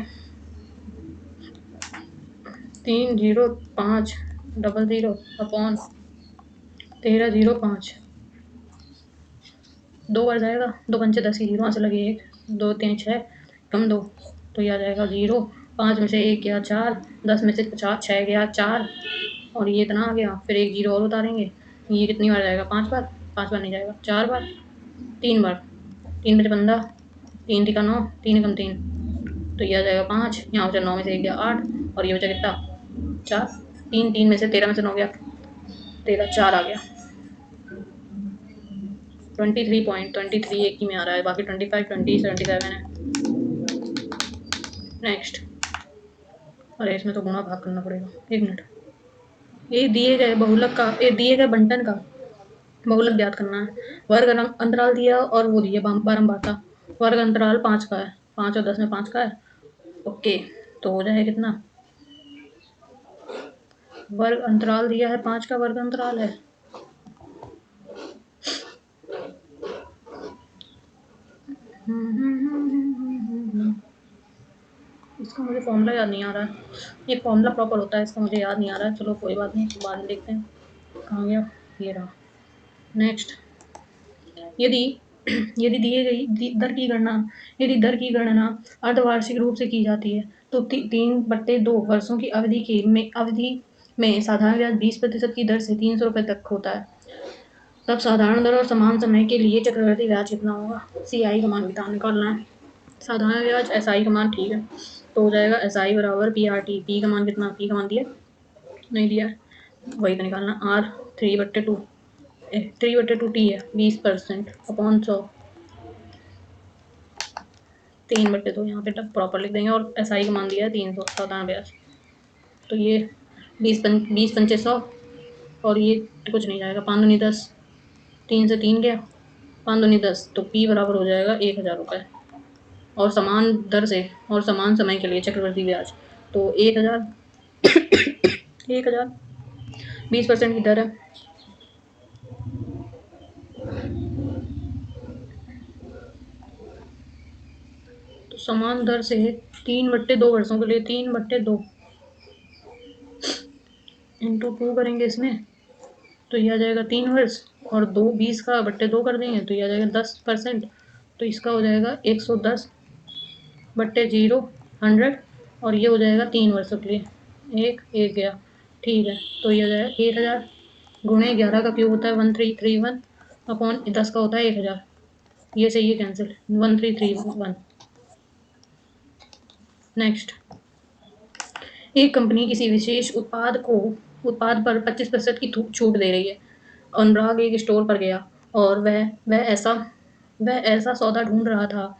3,0,5,00 अपॉन 13,0,5 2 बार जाएगा। 2 पंचे 10 की 0 वहाँ से लगे 1 2 3 6 कम 2 तो यह आ जाएगा 0। 5 में से 1 गया 4 10 में से 50 6 गया 4 और ये इतना आ गया। फिर एक 0 और उतारेंगे। ये कितनी बार जाएगा? 5 बार। 5 बार नहीं जाएगा, 4 बार 3 बार। 3 में से 15 3 तिका 9 3 कम 3 तो ये आ जाएगा 5। यहाँ बचा 9 में से 1 गया 8 और ये बचा कितना? 4 3 3 में से 13 में से 9 गया 13 4 आ गया। 23.23 एक ही में आ रहा है, बाकी 25 20 77 है। नेक्स्ट, अरे इसमें तो गुणा भाग करना पड़ेगा। 1 मिनट। ये दिए गए बंटन का बहुलक ज्ञात करना है। वर्ग अंतराल दिया और वो दिया बारंबारता। वर्ग अंतराल 5 का है। 5 और 10 में 5 का है। ओके, तो हो जाए कितना? वर्ग अंतराल दिया है 5 का वर्ग अंतराल है। इसका मुझे फॉर्मूला याद नहीं आ रहा है। ये फॉर्मूला प्रॉपर होता है, इसका मुझे याद नहीं आ रहा है। चलो कोई बात नहीं, बाद में देखते हैं। कहाँ गया? ये रहा। नेक्स्ट, यदि यदि दिए गई दर की गणना यदि दर की गणना अर्धवार्षिक रूप से की जाती है तो 3/2 वर्षों की अवधि में साधारण ब्याज 20% की दर से 300 रुपये तक होता है। तब साधारण दर और समान समय के लिए चक्रवृद्धि ब्याज कितना होगा? CI का मान निकालना है। साधारण ब्याज SI का मान, ठीक है, तो हो जाएगा SI बराबर PRT। पी का मान कितना? पी का मान दिया नहीं दिया, वही तो निकालना। R 3/2 3/2 T है 20% अपॉन 100 3/2 यहाँ पे तक प्रॉपर लिख देंगे। और SI का मान दिया है 300 साधारण ब्याज। तो ये 20 पंचे 100 और ये कुछ नहीं जाएगा। 5 दूनी 10 3 से 3 गया 5 दूनी 10 तो P बराबर हो जाएगा 1,000 रुपये। और समान दर से और समान समय के लिए चक्रवृद्धि ब्याज तो 1,000 1,000 20% की दर है। तो समान दर से 3/2 वर्षों के लिए 3/2 इंटू 2 करेंगे इसमें, तो ये आ जाएगा 3 वर्ष, और 20 का/2 कर देंगे तो ये आ जाएगा 10%। तो इसका हो जाएगा 110/0 100, और ये हो जाएगा 3 वर्षों के लिए। एक गया, ठीक है। तो ये हो जाएगा 1000 गुणे 11 का क्यूब होता है 1331 अपॉन 10 का होता है 1000। ये से ये कैंसिल, 1331। नेक्स्ट, एक कंपनी किसी विशेष उत्पाद पर 25% की छूट दे रही है। अनुराग एक स्टोर पर गया और वह ऐसा सौदा ढूंढ रहा था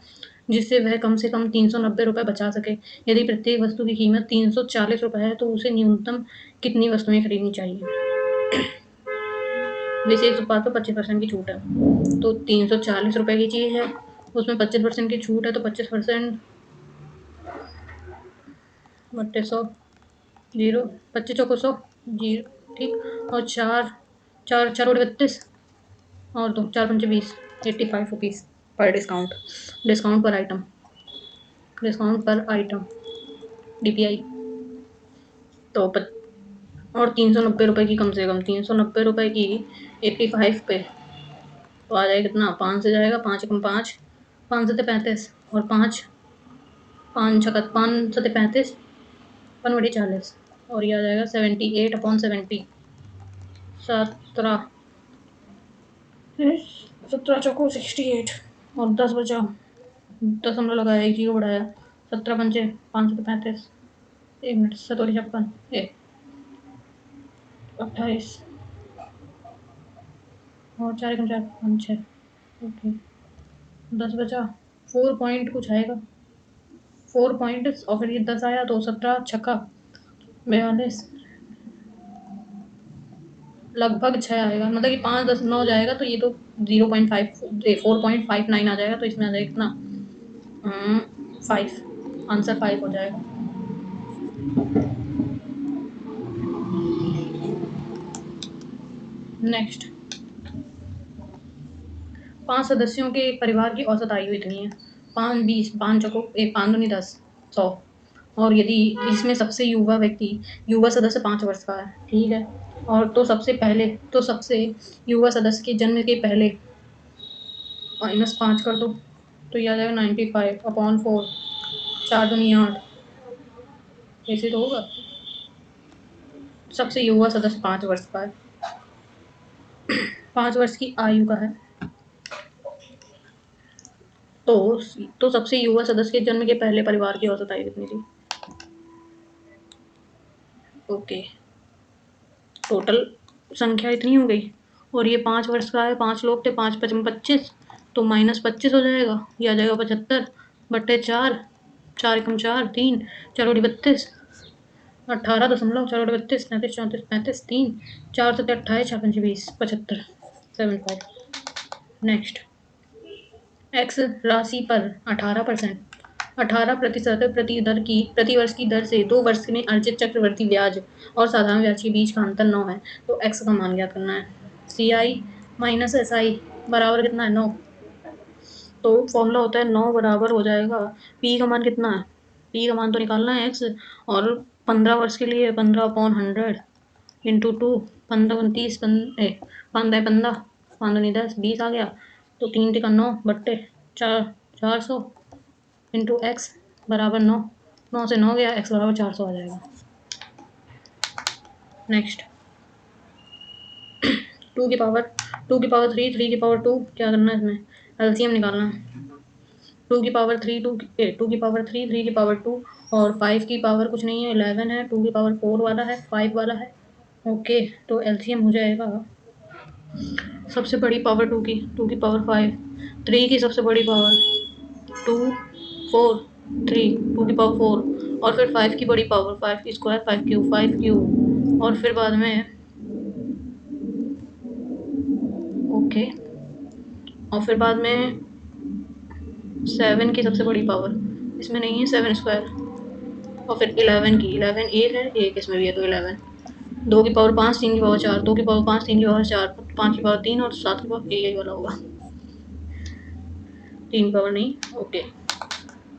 जिससे वह कम से कम 390 रुपये बचा सके। यदि प्रत्येक वस्तु की कीमत 340 रुपये है तो उसे न्यूनतम कितनी वस्तुएं खरीदनी चाहिए। विशेष उत्पाद पर 25% की छूट है, तो 340 रुपये की चीज़ है, उसमें 25% की छूट है, तो 25% बट्टे 100, 0, 25 चौको 100, 0, ठीक। और चार चार चार बटे 32, और दो 4×5 = 85 रुपीज़ पर डिस्काउंट। डिस्काउंट पर आइटम DPI। तो और 390 रुपये की, कम से कम 390 रुपये की 85 पे तो आ जाएगा कितना, 5 से जाएगा, 5×5 5×7 = 35, और 5×5 = 35, 1/40, और ये आ जाएगा 78/70, 17 17 चौको 68, और 10 बचा, दशमलव लगाया, एक जीरो बढ़ाया, 17×5 535, 1 मिनट, 7×56 28, और 4×4 5 6, ओके, 10 बचा, 4 पॉइंट कुछ आएगा, 4 पॉइंट, और फिर ये 10 आया तो 17×6 = 42, लगभग 6 आएगा, मतलब कि 5 10 9 जाएगा तो ये तो 4.59 आ जाएगा, तो इसमें आ जाएगा कितना, 5, आंसर 5 हो जाएगा। नेक्स्ट, 5 सदस्यों के एक परिवार की औसत आयु इतनी है, 5 20 5 चौको 5 दूनी 10 100, और यदि इसमें सबसे युवा सदस्य 5 वर्ष का है, ठीक है, और तो सबसे युवा सदस्य के जन्म के पहले -5 कर दो, तो ये आ जाएगा 95/4, 4 दूनी 8, ऐसे तो होगा। सबसे युवा सदस्य 5 वर्ष का है, 5 वर्ष की आयु का है, तो सबसे युवा सदस्य के जन्म के पहले परिवार की औसत आयु कितनी थी। ओके, टोटल संख्या इतनी हो गई, और ये 5 वर्ष का है, 5 लोग थे, 5 × 5 = 25, तो -25 हो जाएगा, ये आ जाएगा 75/4, 4×4 3, 4×32 18.4/32 33 34 35 3, 4 7 28, 4×5 25 75। नेक्स्ट, एक्स राशि पर 18% प्रति वर्ष की दर से 2 वर्ष में अर्जित चक्रवृद्धि ब्याज और साधारण ब्याज के बीच का अंतर 9 है, तो एक्स का मान ज्ञात करना है। CI - SI बराबर कितना है, 9। तो फॉर्मूला होता है 9 बराबर हो जाएगा, P का मान कितना है, P का मान तो निकालना है x, और 15 वर्ष के लिए 15/100 इंटू 2, 15×29 15 5×10 20 आ गया, तो 3×9/400 इंटू एक्स बराबर 9, 9 से 9 गया, x बराबर 400 आ जाएगा। नेक्स्ट, 2 की पावर 3, 3 की पावर 2, क्या करना है इसमें, एलसीएम निकालना है। 2 की पावर 3 2 की पावर 3 3 की पावर 2, और 5 की पावर कुछ नहीं है, 11 है, 2 की पावर 4 वाला है, 5 वाला है। ओके, तो एलसीएम हो जाएगा, सबसे बड़ी पावर 2 की पावर 5, 3 की सबसे बड़ी पावर 2 4 3, 2 की पावर 4, और फिर 5 की बड़ी पावर 5 की स्क्वायर 5 क्यूब, और फिर बाद में ओके, और फिर बाद में 7 की सबसे बड़ी पावर, इसमें नहीं है 7 स्क्वायर, और फिर 11 की, 11 एक है, एक इसमें भी है, तो 11 2 की पावर 5, 3 की पावर 4, 2 की पावर 5, 3 की पावर 4, 5 की पावर 3 और 7 की पावर, यही वाला होगा। 3 की पावर नहीं, ओके।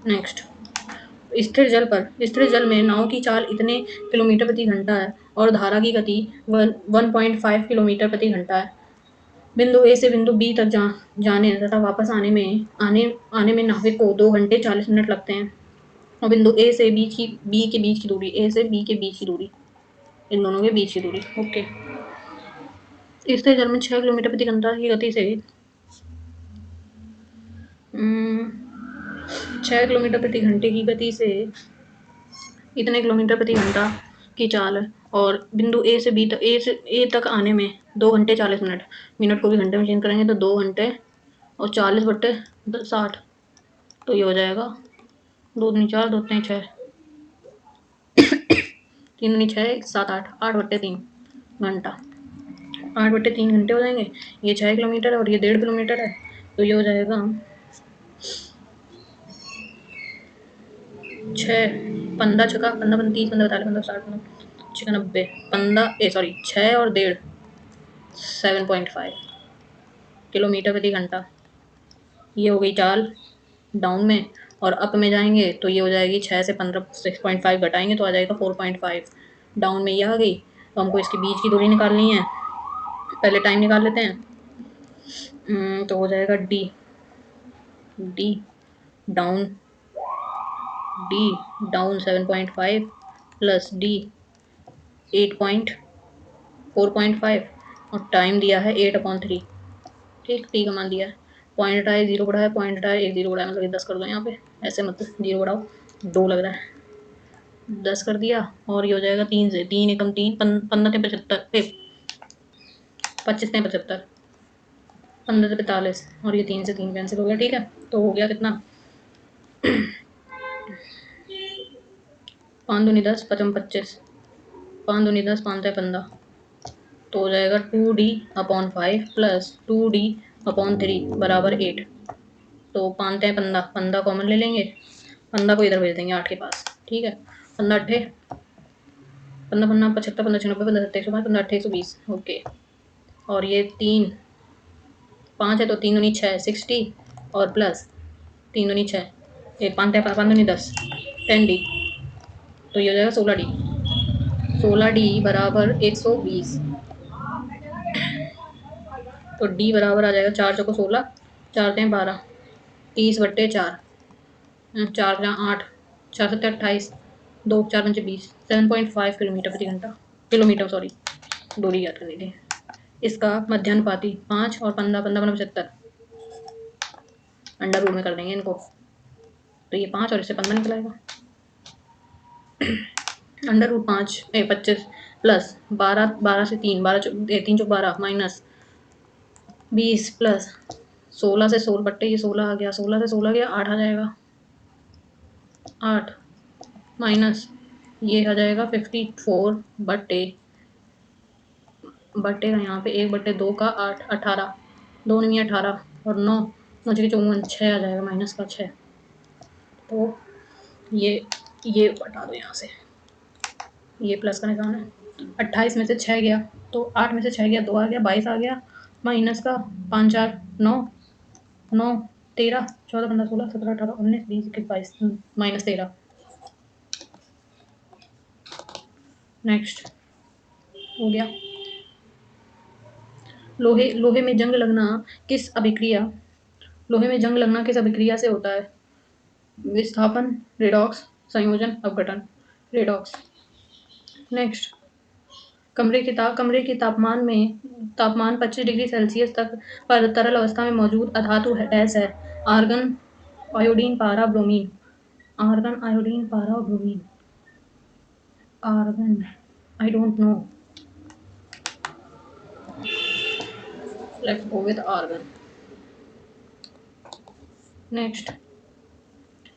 नेक्स्ट, स्थिर जल में नाव की चाल इतने किलोमीटर प्रति घंटा है और धारा की गति 1.5 किलोमीटर प्रति घंटा है। बिंदु ए से बिंदु बी तक जाने तथा वापस आने में नाविक को 2 घंटे 40 मिनट लगते हैं। और बिंदु ए से बी के बीच की दूरी, ए से बी के बीच की दूरी, इन दोनों के बीच की दूरी, ओके। स्थिर जल में 6 किलोमीटर प्रति घंटा की गति से 6 किलोमीटर प्रति घंटे की गति से इतने किलोमीटर प्रति घंटा की चाल है और बिंदु ए तक आने में 2 घंटे 40 मिनट, मिनट को भी घंटे में चेंज करेंगे तो 2 घंटे और 40/60, तो ये हो जाएगा 2 दूनी 4, 2 तिनी 6, 3 दूनी 6, 7 8, 8/3 घंटा, 8/3 घंटे हो जाएंगे। ये 6 किलोमीटर है और ये 1.5 किलोमीटर है, तो ये हो जाएगा 6, 15 छका 15 15 30 15 45 15 60 96 15 सॉरी 6 और 1.5, 7.5 किलोमीटर प्रति घंटा। ये हो गई चाल डाउन में, और अप में जाएंगे तो ये हो जाएगी 6 से 15, 6.5 घटाएंगे तो आ जाएगा 4.5। डाउन में ये आ गई, तो हमको इसके बीच की दूरी निकालनी है। पहले टाइम निकाल लेते हैं। तो हो जाएगा D down D down 7.5 plus D 4.5 और टाइम दिया है 8/3। ठीक, टी का मान दिया है। पॉइंट आए 0 बढ़ाया, पॉइंट आए 1 0 बढ़ाया, मतलब 10 कर दो यहाँ पे, ऐसे मत 0 बढ़ाओ, 2 लग रहा है, 10 कर दिया। और ये हो जाएगा 3 से 3 एकम 3, 15 से 75, 25 से 75, 15 से 45, और ये 3 से 3 कैंसिल हो गया। ठीक है, तो हो गया कितना, 5 दूनी 10, 5 25, 5 दूनी 10, 5 15, तो हो जाएगा 2D/5 प्लस 2D/3 बराबर 8। तो 5 15, 15 कॉमन ले लेंगे, 15 को इधर भेज देंगे 8 के पास। ठीक है, 15 अट्ठे 15 15 75, 15 96, 15 सत्ते 105, 15 अट्ठे 120, ओके। और ये 3 5 है तो 3 दूनी 6, 60, और प्लस 3 दूनी 6, 5 दूनी 10, 10D, तो ये हो जाएगा 16D। 16D बराबर 120, तो D बराबर आ जाएगा 4 चौको 16, 4 तें 12, 30/4, 4 8, 4 7 28, 2 4 5 20, 7.5 किलोमीटर प्रति घंटा, किलोमीटर सॉरी, दूरी याद करनी थी। इसका मध्यानुपाती 5 और 15, 15 75, अंडर रूट में कर देंगे इनको, तो ये 5 और इससे 15 निकलाएगा। अंडर रूट 5 25 प्लस 12, 12 से 3, 3 चौक 12 माइनस 20 प्लस 16 से 16 ये 16 आ गया, 16 से 16 गया 8 आ जाएगा, 8 माइनस ये आ जाएगा 54 बटे का यहाँ पे 1/2 का 8, 18, 2 नहीं 18 और 9 9 6 54, 6 आ जाएगा, माइनस का 6। तो ये बटा दो यहाँ से, ये प्लस का निशान है। 28 में से 6 गया तो 8 में से 6 गया, 2 आ गया, 22 आ गया, माइनस का 5 4 9 9 13 14 15 16 17 18 19 20 21 22, माइनस 13। नेक्स्ट हो गया। लोहे में जंग लगना किस अभिक्रिया से होता है? विस्थापन, रेडॉक्स, संयोजन, अपघटन। रेडॉक्स। नेक्स्ट, कमरे के तापमान 25 डिग्री सेल्सियस तक पर तरल अवस्था में मौजूद अधातु डैश है? आर्गन, आयोडीन, पारा, ब्रोमीन। आर्गन, आयोडीन, पारा, bromine. Argon, I don't know, let's go with argon. Next,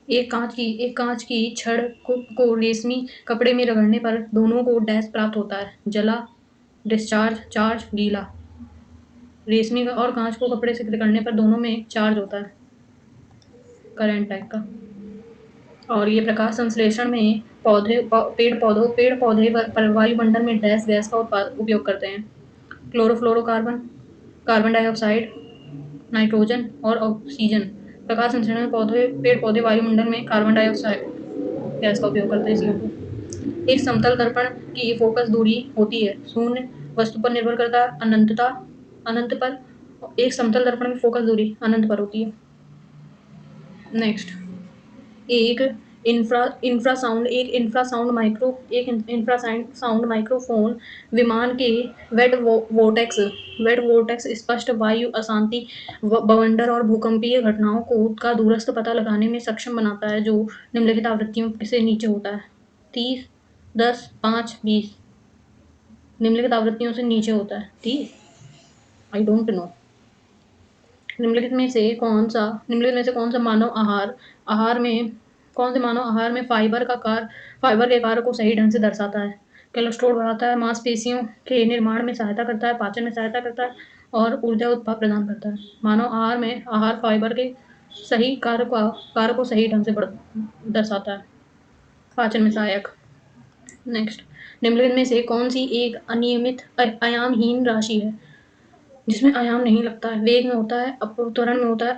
एक कांच की छड़ को रेशमी कपड़े में रगड़ने पर दोनों को डैश प्राप्त होता है? जला, डिस्चार्ज, चार्ज, गीला। रेशमी और कांच को कपड़े से रगड़ने पर दोनों में चार्ज होता है, करंट टाइप का। और ये प्रकाश संश्लेषण में पेड़ पौधे वायुमंडल में डैश गैस का उपयोग करते हैं। क्लोरोफ्लोरोकार्बन, कार्बन डाइऑक्साइड, नाइट्रोजन और ऑक्सीजन। प्रकाश संश्लेषण में पेड़ पौधे वायुमंडल में कार्बन डाइऑक्साइड गैस का उपयोग करते हैं इसलिए। एक समतल दर्पण की फोकस दूरी होती है शून्य वस्तु पर निर्भर करता है अनंत पर। एक समतल दर्पण की फोकस दूरी अनंत पर होती है। नेक्स्ट, एक इंफ्रासाउंड माइक्रोफोन विमान के वेट वोर्टेक्स स्पष्ट वायु अशांति बवंडर और भूकंपीय घटनाओं का दूरस्थ पता लगाने में सक्षम बनाता है, जो निम्नलिखित आवृत्तियों से नीचे होता है। 30, 10, 5, 20 निम्नलिखित आवृत्तियों से नीचे होता है। 30, आई डोंट नो। निम्नलिखित में से कौन सा मानव आहार में फाइबर के कार्य को सही ढंग से दर्शाता है। कोलेस्ट्रॉल बढ़ाता है, मांसपेशियों के निर्माण में सहायता करता है, पाचन में सहायता करता है और ऊर्जा उत्पाद प्रदान करता है। मानव आहार फाइबर के सही कार्य को सही ढंग से दर्शाता है, पाचन में सहायक। नेक्स्ट, निम्नलिखित में से कौन सी एक अनियमित आयामहीन राशि है जिसमें आयाम नहीं लगता है? वेग में होता है, त्वरण में होता है,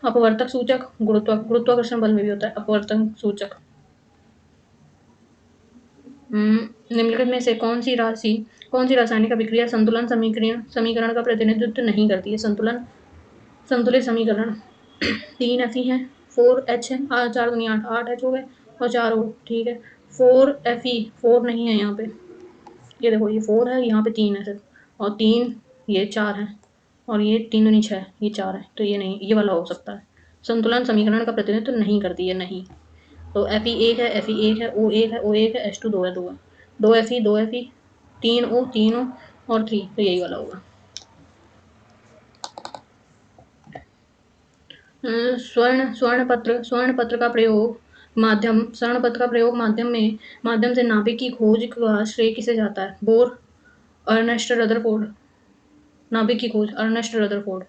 अपवर्तक सूचक, गुरुत्वाकर्षण बल में भी होता है अपवर्तन सूचक। निम्नलिखित में से कौन सी रासायनिक अभिक्रिया संतुलन समीकरण का प्रतिनिधित्व नहीं करती है? संतुलित समीकरण 3 Fe है, 4H है, 4 दूनी 8, 8H हो गए और 4 O, ठीक है। 4Fe, 4 नहीं है यहाँ पे, ये देखो ये 4 है, यहाँ पे 3 है सिर्फ, और 3 ये 4 है, और ये 3 दूनी 6, ये 4 है, तो ये नहीं, ये वाला हो सकता है। संतुलन समीकरण का प्रतिनिधित्व नहीं करती है, नहीं। तो Fe 1 है, Fe 1 है, O 1 है, O 1 है, H2 2 है, 2 है, 2 Fe 2 Fe 3 O 3 O और 3, तो यही वाला होगा। स्वर्ण पत्र का प्रयोग माध्यम से नाभिक की खोज का श्रेय किसे जाता है? Bohr, Ernest Rutherford. नाभिक की खोज Ernest Rutherford,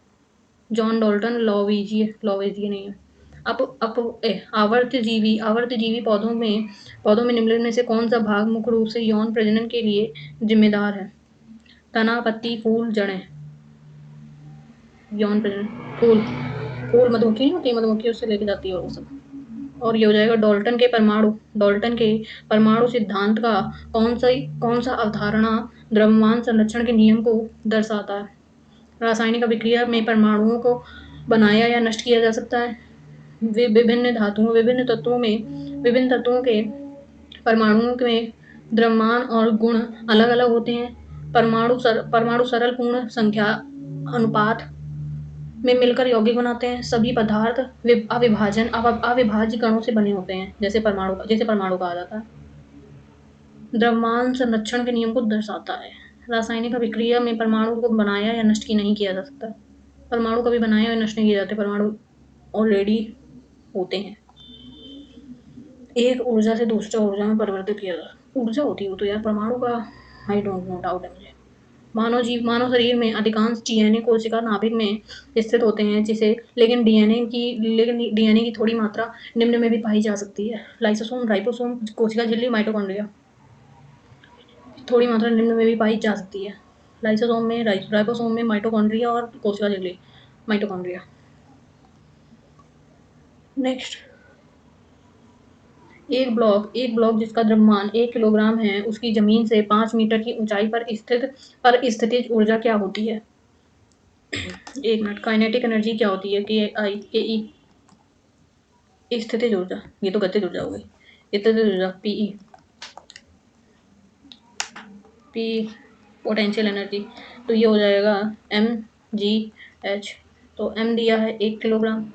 John Dalton, Lavoisier नहीं है। आवर्तजीवी पौधों में निम्नलिखित में से कौन सा भाग मुख्य रूप से यौन प्रजनन के लिए जिम्मेदार है? तना, पत्ती, फूल, जड़ें। यौन प्रजनन, फूल मधुमक्खी नहीं होती, मधुमक्खी उससे लेके जाती है वो सब। और ये हो जाएगा डाल्टन के परमाणु सिद्धांत का कौन सा अवधारणा द्रव्यमान संरक्षण के नियम को दर्शाता है? रासायनिक अभिक्रिया में परमाणुओं को बनाया या नष्ट किया जा सकता है। विभिन्न तत्वों के परमाणुओं में द्रव्यमान और गुण अलग अलग होते हैं। परमाणु सरल पूर्ण संख्या अनुपात में मिलकर यौगिक बनाते हैं। सभी पदार्थ अविभाज्य कणों से बने होते हैं, जैसे परमाणु कहा जाता है। द्रव्यमान संरक्षण के नियम को दर्शाता है। रासायनिक अभिक्रिया में परमाणु को बनाया या नष्ट नहीं किया जा सकता। परमाणु कभी बनाए या नष्ट नहीं किए जाते, परमाणु ऑलरेडी होते हैं। एक ऊर्जा से दूसरा ऊर्जा में परिवर्तित किया जा ऊर्जा होती है वो तो यार परमाणु का, आई डोंट नो, डाउट है मुझे। मानव शरीर में अधिकांश डीएनए कोशिका नाभिक में स्थित होते हैं, लेकिन डीएनए की थोड़ी मात्रा निम्न में भी पाई जा सकती है। लाइसोसोम, राइबोसोम, कोशिका झिल्ली, माइटोकॉन्ड्रिया। थोड़ी मात्रा निम्न में भी पाई जा सकती है। लाइसोसोम में, राइबोसोम में, माइटोकॉन्ड्रिया और कोशिका झिल्ली, माइटोकॉन्ड्रिया। नेक्स्ट, एक ब्लॉक जिसका द्रव्यमान 1 किलोग्राम है, उसकी जमीन से 5 मीटर की ऊंचाई पर स्थितिज ऊर्जा क्या होती है? एक मिनट, काइनेटिक एनर्जी क्या होती है? के ई। स्थितिज ऊर्जा, ये तो गतिज ऊर्जा हो गई। स्थितिज ऊर्जा पी पोटेंशियल एनर्जी, तो ये हो जाएगा mgh। तो m दिया है 1 किलोग्राम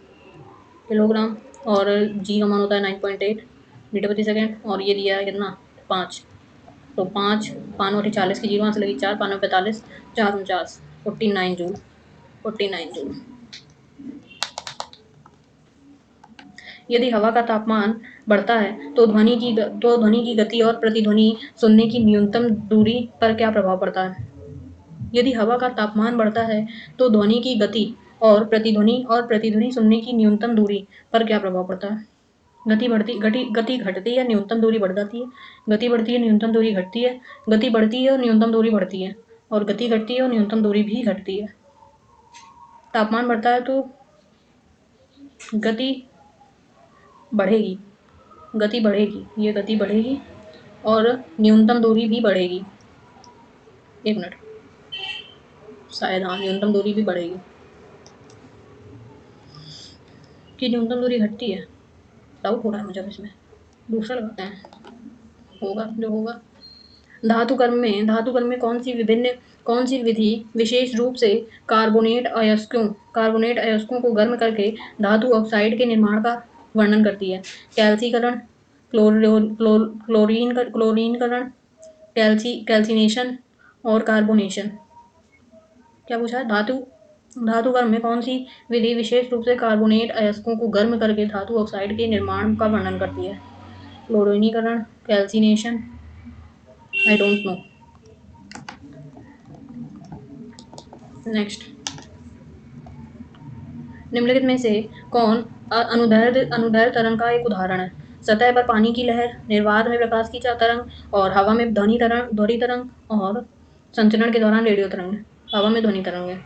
और g का मान होता है 9.8 मीटर प्रति सेकेंड, और ये दिया है कितना? 5। तो 5 5 40 की जीरो वहाँ से लगी, 4 5 45, 4 49, 49 जूल। 49 जूल। यदि हवा का तापमान बढ़ता है तो ध्वनि की गति और प्रतिध्वनि सुनने की न्यूनतम दूरी पर क्या प्रभाव पड़ता है? यदि हवा का तापमान बढ़ता है तो ध्वनि की गति और प्रतिध्वनि सुनने की न्यूनतम दूरी पर क्या प्रभाव पड़ता है? गति घटती है, न्यूनतम दूरी बढ़ जाती है। गति बढ़ती है, न्यूनतम दूरी घटती है। गति बढ़ती है और न्यूनतम दूरी बढ़ती है, और गति घटती है और न्यूनतम दूरी भी घटती है। तापमान बढ़ता है तो गति बढ़ेगी, गति बढ़ेगी, ये गति बढ़ेगी और न्यूनतम दूरी भी बढ़ेगी। एक मिनट, शायद हाँ, न्यूनतम दूरी भी बढ़ेगी कि न्यूनतम दूरी घटती है। डाउट हो रहा है मुझे, इसमें दूसरा लगाते हैं, होगा जो होगा। धातु कर्म में कौन सी विधि विशेष रूप से कार्बोनेट अयस्कों को गर्म करके धातु ऑक्साइड के निर्माण का वर्णन करती है? कैल्सीकरण, क्लोरीनकरण, कैल्सिनेशन और कार्बोनेशन। क्या पूछा है? धातु कर्म में कौन सी विधि विशेष रूप से कार्बोनेट अयस्कों को गर्म करके धातु ऑक्साइड के निर्माण का वर्णन करती है? क्लोरीनीकरण, calcination, I don't know. Next, निम्नलिखित में से कौन अनुदैर्ध्य तरंग का एक उदाहरण है? सतह पर पानी की लहर, निर्वात में प्रकाश की तरंग और हवा में ध्वनि तरंग और संचरण के दौरान रेडियो तरंग। हवा में ध्वनि तरंग है।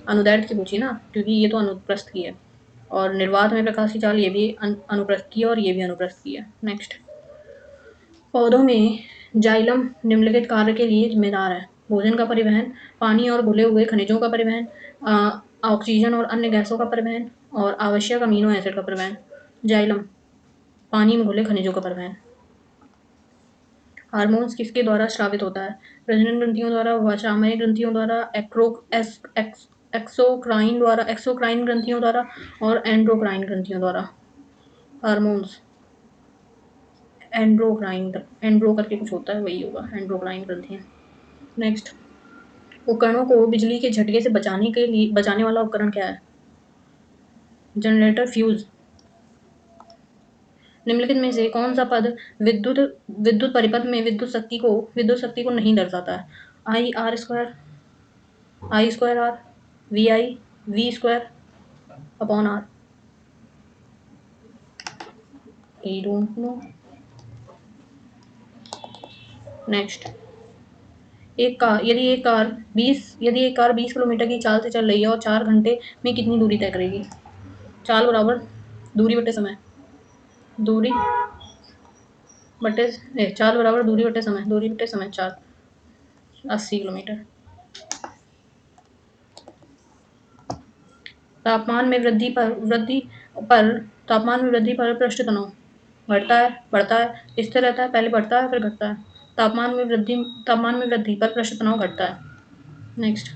अनुदैर्ध्य की पूछी ना, क्योंकि ये तो अनुप्रस्थ की है, और निर्वात में प्रकाश की चाल ये भी अनुप्रस्थ की है और ये भी अनुप्रस्थ की है। नेक्स्ट, पौधों में जाइलम निम्नलिखित कार्य के लिए जिम्मेदार है? भोजन का परिवहन, पानी और घुले हुए खनिजों का परिवहन, ऑक्सीजन और अन्य गैसों का परिवहन और आवश्यक अमीनो एसिड का परिवहन। जाइलम, पानी में घुले खनिजों का परिवहन। हार्मोन्स किसके द्वारा स्रावित होता है? प्रजनन ग्रंथियों द्वारा, वसामयिक ग्रंथियों द्वारा, एक्सोक्राइन ग्रंथियों द्वारा और एंडोक्राइन ग्रंथियों द्वारा। हार्मोन्स एंड्रो करके कुछ होता है, वही होगा, एंड्रोक्राइन ग्रंथियां। नेक्स्ट, उपकरणों को बिजली के झटके से बचाने वाला उपकरण क्या है? Generator, fuse. निम्नलिखित में से कौन सा पद विद्युत परिपथ में विद्युत शक्ति को नहीं दर्शाता है? I square R, V square upon R. I don't know. Next, यदि एक कार 20 किलोमीटर की चाल से चल रही है और 4 घंटे में कितनी दूरी तय करेगी? चाल बराबर दूरी बटे समय, दूरी बटे चाल बराबर दूरी बटे समय, 4, 80 किलोमीटर। तापमान में वृद्धि पर पृष्ठ तनाव घटता है, बढ़ता है, स्थिर रहता है, पहले बढ़ता है फिर घटता है? तापमान में वृद्धि पर पृष्ठ तनाव घटता है। नेक्स्ट,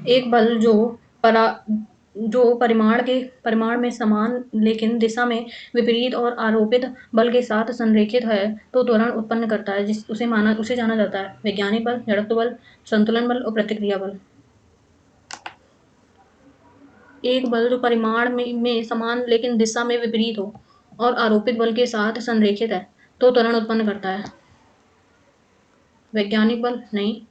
एक बल जो परिमाण में समान लेकिन दिशा में विपरीत और आरोपित बल के साथ संरेखित है तो त्वरण उत्पन्न करता है, उसे जाना जाता है वैज्ञानिक बल, जड़त्व बल, संतुलन बल और प्रतिक्रिया बल। एक बल जो परिमाण में समान लेकिन दिशा में विपरीत हो और आरोपित बल के साथ संरेखित है तो त्वरण उत्पन्न करता है वैज्ञानिक बल नहीं,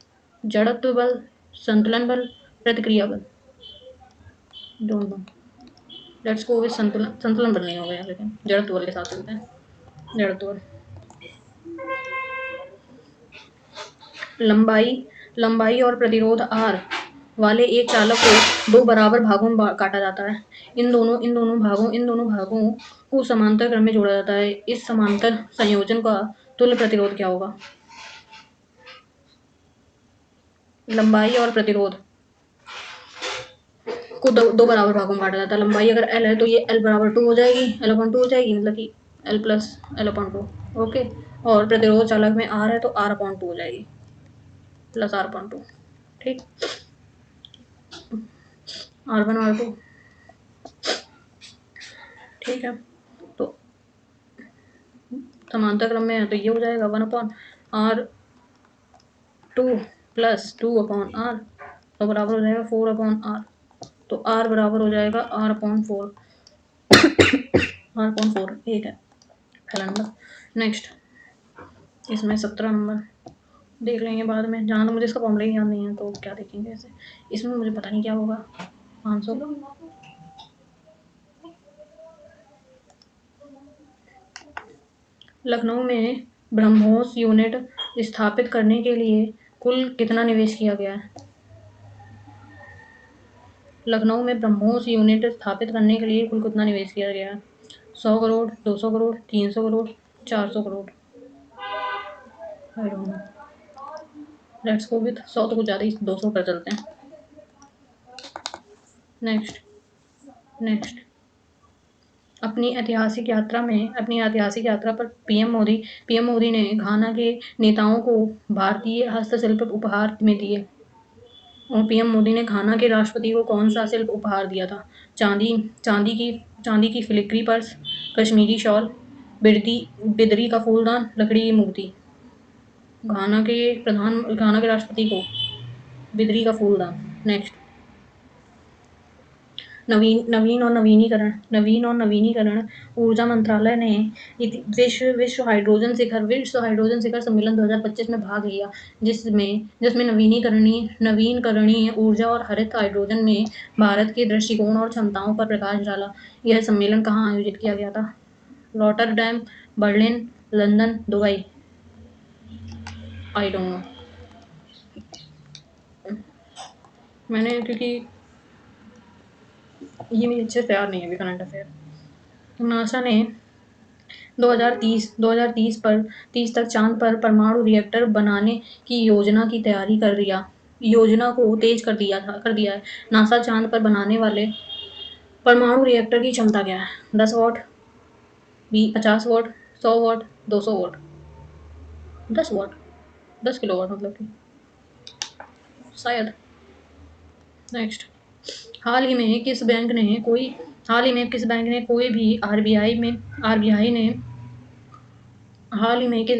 जड़त्व बल, संतुलन बल, प्रतिक्रिया बल। Don't know, let's go with संतुलन बल नहीं हो गया, लेकिन जड़त्व बल के साथ चलते हैं। जड़त्व बल, लंबाई और प्रतिरोध R वाले एक चालक को 2 बराबर भागों में काटा जाता है। इन दोनों भागों को समांतर क्रम में जोड़ा जाता है। इस समांतर संयोजन का तुल्य प्रतिरोध क्या होगा? लंबाई और प्रतिरोध को दो बराबर भागों में काटा जाता है। लंबाई अगर L है तो ये L बराबर 2 हो जाएगी, L अपॉन 2 हो जाएगी, मतलब कि L plus L upon 2। Okay, और प्रतिरोध चालक में R है तो R अपॉन 2 हो जाएगी, प्लस R अपॉन 2। ठीक, R1 R2। ठीक है, तो समांतर क्रम में है तो ये हो जाएगा 1 upon R2 plus 2 upon R, तो बराबर हो जाएगा 4 अपॉन R। तो R बराबर हो जाएगा R अपॉन 4। R अपॉन 4 एक है पहला नंबर। नेक्स्ट, इसमें 17 नंबर देख लेंगे बाद में, जहाँ तो मुझे इसका फॉर्मूला ही याद नहीं है तो क्या देखेंगे ऐसे। इसमें मुझे पता नहीं क्या होगा आंसर। लखनऊ में ब्रह्मोस यूनिट स्थापित करने के लिए कुल कितना निवेश किया गया है? लखनऊ में ब्रह्मोस यूनिट स्थापित करने के लिए कुल कितना निवेश किया गया है? 100 करोड़, 200 करोड़, 300 करोड़, 400 करोड़। आई don't know. Let's go with 100 तो कुछ ज़्यादा ही, 200 पर चलते हैं। नेक्स्ट नेक्स्ट अपनी ऐतिहासिक यात्रा पर पीएम मोदी ने घाना के नेताओं को भारतीय हस्तशिल्प उपहार में दिए। और पीएम मोदी ने घाना के राष्ट्रपति को कौन सा शिल्प उपहार दिया था? चांदी चांदी की filigree purse, Kashmiri shawl, Bidri का फूलदान, लकड़ी की मूर्ति। घाना के राष्ट्रपति को बिदरी का फूलदान। नेक्स्ट नवीन और नवीनीकरण ऊर्जा मंत्रालय ने विश्व हाइड्रोजन शिखर सम्मेलन 2025 में भाग लिया, जिसमें नवीनकरणीय ऊर्जा और हरित हाइड्रोजन में भारत के दृष्टिकोण और क्षमताओं पर प्रकाश डाला। यह सम्मेलन कहाँ आयोजित किया गया था? Rotterdam, Berlin, London, Dubai. I don't no. मैंने क्योंकि ये मेरी अच्छे से तैयार नहीं है अभी करंट अफेयर। नासा ने 2030 तक चांद पर परमाणु रिएक्टर बनाने की योजना को तेज कर दिया है। नासा चांद पर बनाने वाले परमाणु रिएक्टर की क्षमता क्या है? 10 what, 50 what, 100 what, 200 what. 10 what, 10 kilowatt मतलब कि शायद। नेक्स्ट हाल ही में किस बैंक ने कोई भी हाल ही में किस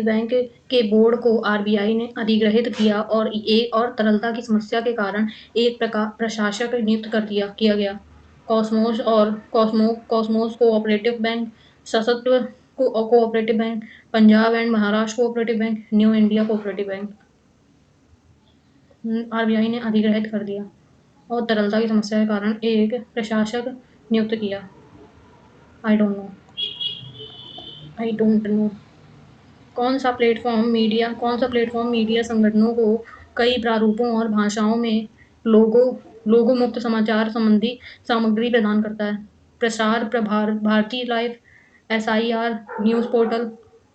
बैंक के बोर्ड को आरबीआई ने अधिग्रहित किया और तरलता की समस्या के कारण एक प्रशासक नियुक्त किया गया? कॉसमोस कोऑपरेटिव बैंक, सशस्त्र cooperative bank, Punjab and Maharashtra cooperative bank, new India cooperative bank. RBI ने अधिग्रहित कर दिया और तरलता की समस्या के कारण एक प्रशासक नियुक्त किया। आई डोंट नो। कौन सा प्लेटफॉर्म मीडिया संगठनों को कई प्रारूपों और भाषाओं में लोगो मुक्त समाचार संबंधी सामग्री प्रदान करता है? Prasar Bharati live, SIR news portal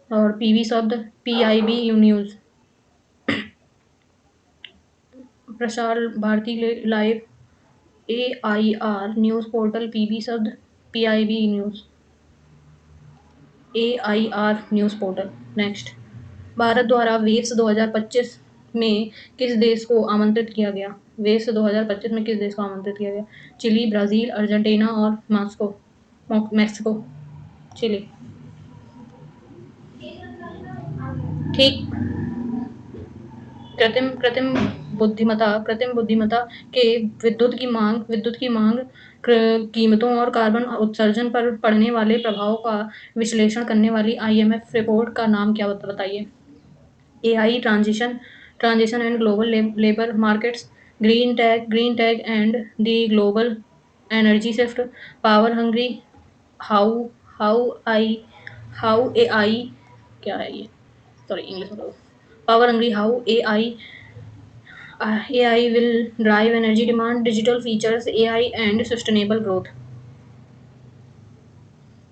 और PB Shabd, PIB news. Prasar Bharati live, AIR news portal, PB Shabd, PIB news, AIR news portal. Next Bharat द्वारा वेव्स 2025 में किस देश को आमंत्रित किया गया? वेव्स 2025 में किस देश को आमंत्रित किया गया? चिली, ब्राज़ील, अर्जेंटीना और मैक्सिको। चिली। ठीक। कृत्रिम बुद्धिमत्ता के विद्युत की मांग, कीमतों और कार्बन उत्सर्जन पर पड़ने वाले प्रभाव का विश्लेषण करने वाली IMF रिपोर्ट का नाम क्या बताइए? AI transition and global labour markets, green tag and the global energy shift, power hungry, how how AI क्या है ये? सॉरी इंग्लिश में। Power hungry, how AI will drive energy demand, digital features, AI and sustainable growth.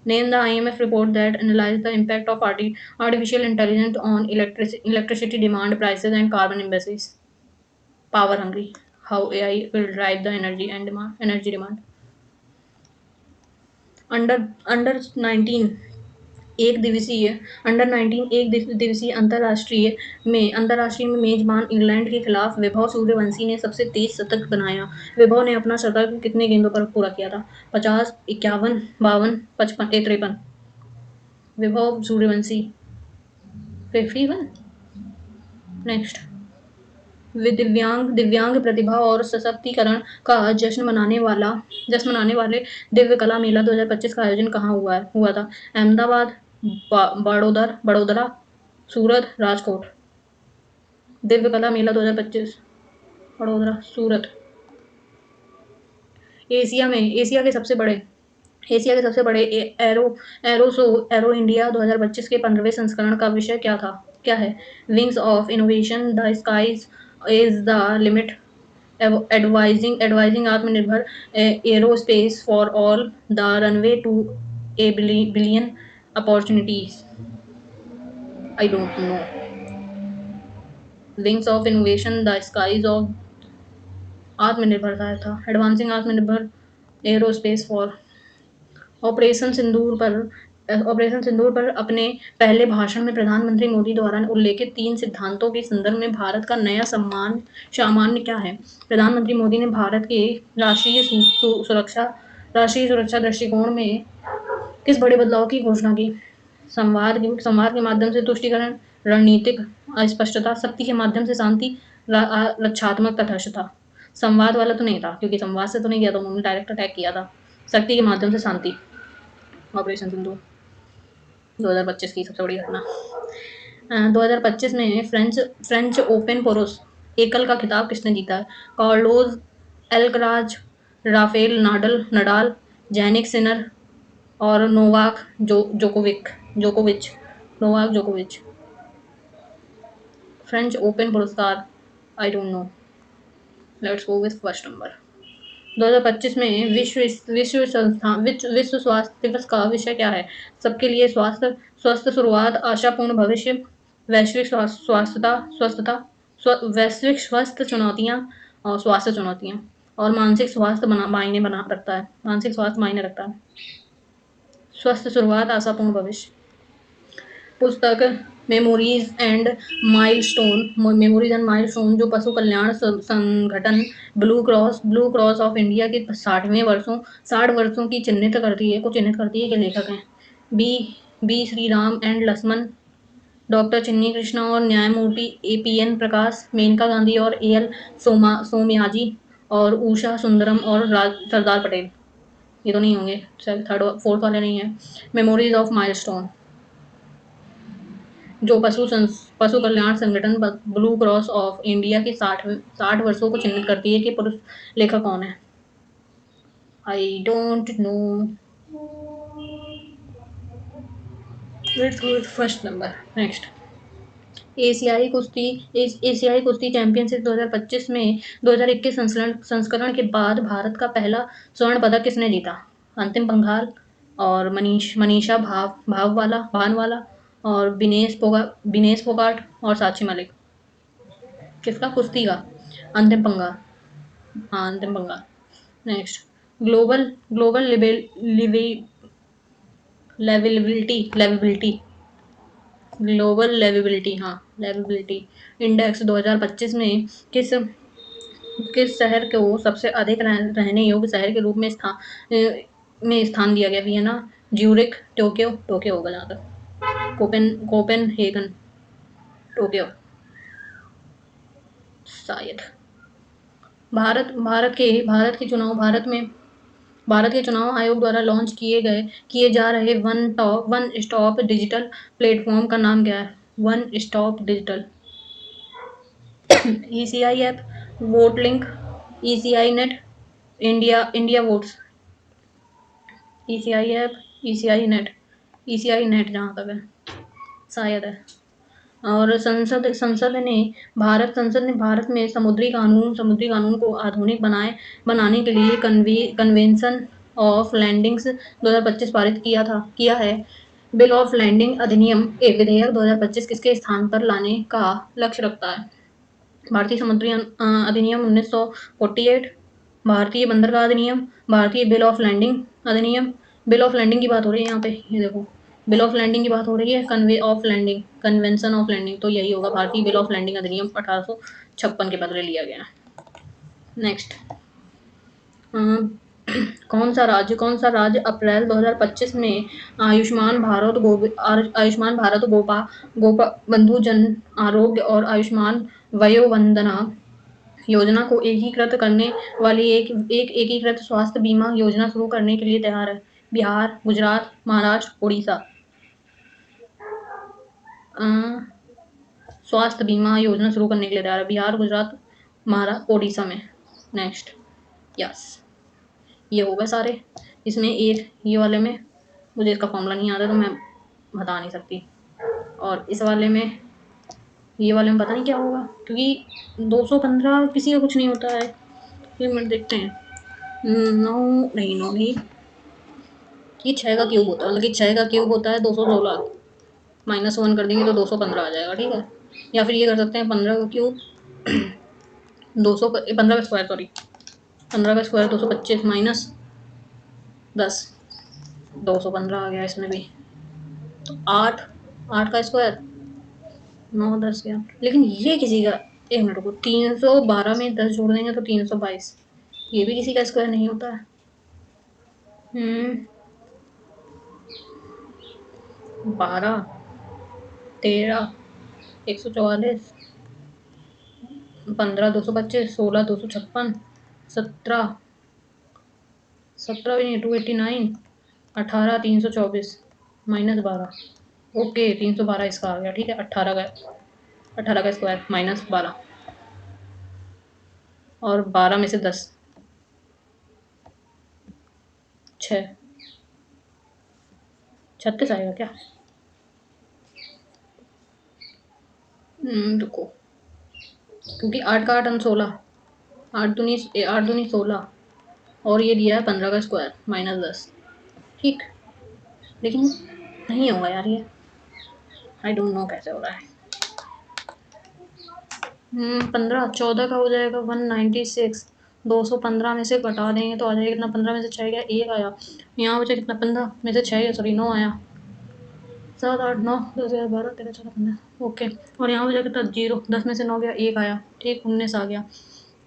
Name the IMF report that analyzed the impact of artificial intelligence on electricity demand, prices, and carbon emissions. Power hungry. How AI will drive the energy demand. Under 19 एक दिवसीय अंतर्राष्ट्रीय में मेजबान England के खिलाफ वैभव सूर्यवंशी ने सबसे तेज शतक बनाया। वैभव ने अपना शतक कितने गेंदों पर पूरा किया था? 50, 51, 52, 55, 53। वैभव सूर्यवंशी 51। नेक्स्ट दिव्यांग प्रतिभा और सशक्तिकरण का जश्न मनाने वाले दिव्य कला मेला 2025 का आयोजन कहाँ हुआ था? अहमदाबाद, बड़ोदरा, सूरत, राजकोट। दिव्य कला मेला 2025 बड़ोदरा, सूरत। एशिया एशिया के सबसे बड़े एरो इंडिया 2025 के 15वें संस्करण का विषय क्या है? Wings of innovation, the skies is the limit, advising Aatmanirbhar aerospace for all, the runway to a billion opportunities. I don't know. Wings of innovation, the skies of Aatmanirbharta था, एडवांसिंग आत्मनिर्भर एरोस्पेस फॉर। ऑपरेशन सिंदूर पर अपने पहले भाषण में प्रधानमंत्री मोदी द्वारा उल्लेखित 3 सिद्धांतों के संदर्भ में भारत का नया सामान्य क्या है? प्रधानमंत्री मोदी ने भारत के राष्ट्रीय सुरक्षा दृष्टिकोण में किस बड़े बदलाव की घोषणा की? संवाद के माध्यम से तुष्टिकरण, रणनीतिक अस्पष्टता, शक्ति के माध्यम से शांति, रक्षात्मक तटस्थता। संवाद वाला तो नहीं था, क्योंकि संवाद से तो नहीं किया था, उन्होंने डायरेक्ट अटैक किया था। शक्ति के माध्यम से शांति। ऑपरेशन सिंधु 2025 की सबसे बड़ी घटना। 2025 में फ्रेंच ओपन पुरुष एकल का खिताब किसने जीता है? Carlos एल्कराज, Rafael Nadal, Jannik Sinner और जोकोविच। नोवाक जोकोविच। फ्रेंच ओपन पुरस्कार, आई don't know. Let's go with first number. 2025 में विश्व स्वास्थ्य दिवस का विषय क्या है? सबके लिए स्वस्थ शुरुआत, आशापूर्ण भविष्य, वैश्विक स्वास्थ्य चुनौतियां और स्वास्थ्य चुनौतियां, और मानसिक स्वास्थ्य मानसिक स्वास्थ्य मायने रखता है। स्वस्थ शुरुआत, आशापूर्ण भविष्य। पुस्तक मेमोरीज एंड माइलस्टोन जो पशु कल्याण संगठन ब्लू क्रॉस ऑफ इंडिया के 60 वर्षों की चिन्हित करती है के लेखक हैं B Shri Ram and Lakshman, doctor Chinni Krishna और न्यायमूर्ति APN प्रकाश, मेनका गांधी और AL सोमयाजी, और उषा सुंदरम और सरदार पटेल। ये तो नहीं होंगे, थर्ड फोर्थ वाले नहीं है। मेमोरीज ऑफ माइलस्टोन जो पशु कल्याण संगठन ब्लू क्रॉस ऑफ इंडिया की 60 वर्षों को चिन्हित करती है कि पुरुष लेखक कौन है? आई don't know. Let's go with first number. Next, एशियाई कुश्ती चैंपियनशिप 2025 में 2021 संस्करण के बाद भारत का पहला स्वर्ण पदक किसने जीता? अंतिम पंघाल और मनीषा भानवाला और विनेश फोगाट और साक्षी मलिक। किसका? कुश्ती का। अंतिम पंघाल। हाँ, Antim Panghal. Next, global global liveability liveability index 2025 में किस शहर को सबसे अधिक रहने योग्य शहर के रूप में स्थान दिया गया? वियना, ज्यूरिख, टोक्यो होगा जहाँ तक। कोपेनहेगन, टोक्यो शायद। भारत के चुनाव आयोग द्वारा लॉन्च किए जा रहे वन स्टॉप डिजिटल प्लेटफॉर्म का नाम क्या है? One stop digital. ECI app, vote link, ECI net, India votes. ECI app, ECI net जहाँ तक है शायद है। और संसद ने भारत में समुद्री कानून को आधुनिक बनाने के लिए कन्वेंशन ऑफ लैंडिंग्स 2025 पारित किया है। बिल ऑफ लैंडिंग अधिनियम विधेयक 2025 किसके स्थान पर लाने का लक्ष्य रखता है? भारतीय समुद्री अधिनियम 1948, भारतीय बंदरगाह अधिनियम, भारतीय बिल ऑफ लैंडिंग अधिनियम। बिल ऑफ लैंडिंग की बात हो रही है यहाँ पे, ये देखो, बिल ऑफ लैंडिंग की बात हो रही है। कन्वेंशन ऑफ लैंडिंग, तो यही होगा, भारतीय बिल ऑफ लैंडिंग अधिनियम 1856 के बदले लिया गया। नेक्स्ट, कौन सा राज्य अप्रैल 2025 में आयुष्मान भारत गोपा बंधु जन आरोग्य और आयुष्मान वयोवंदना योजना को एकीकृत करने वाली एक एकीकृत स्वास्थ्य बीमा योजना शुरू करने के लिए तैयार है? बिहार, गुजरात, महाराष्ट्र, उड़ीसा। स्वास्थ्य बीमा योजना शुरू करने के लिए तैयार है बिहार, गुजरात, महाराष्ट्र, उड़ीसा में। नेक्स्ट, यस, ये हो गए सारे। इसमें एक ये वाले में मुझे इसका फॉर्मूला नहीं आता तो मैं बता नहीं सकती, और इस वाले में ये वाले में पता नहीं क्या होगा, क्योंकि 215 किसी का कुछ नहीं होता है। एक मिनट देखते हैं। 9 नहीं, 9 नहीं, ये 6 का क्यूब होता है, मतलब कि 6 का क्यूब होता है 216, -1 कर देंगे तो 215 आ जाएगा, ठीक है। या फिर ये कर सकते हैं 15 का क्यूब 15 का स्क्वायर, सॉरी 15 का स्क्वायर 225 -10, 215 आ गया इसमें भी। तो 8, 8 का स्क्वायर 9 10 गया, लेकिन ये किसी का, एक मिनट को 312 में 10 जोड़ देंगे तो 322, ये भी किसी का स्क्वायर नहीं होता है। 12 13 144 15 225 16 256 17 17 भी नहीं 289 18 324 -12, ओके 312 इसका आ गया, ठीक है। 18 का स्क्वायर -12 और 12 में से 10 6 36 आएगा क्या? रुको, क्योंकि 8 का 8 हम 16, 8 दूनी 16, और ये दिया है 15 का स्क्वायर -10, ठीक। लेकिन नहीं होगा यार ये, आई डोंट नो कैसे हो रहा है। 15 14 का हो जाएगा 196, 215 में से घटा देंगे तो आ जाएगा कितना, 15 में से 6 गया 1 आया, यहाँ बचा कितना, 15 में से 6 गया, सॉरी 9 आया, 7 8 9 10 11 12 13 14 15, ओके। और यहाँ बचा कितना, 0, 10 में से 9 गया 1 आया, ठीक, 19 आ गया।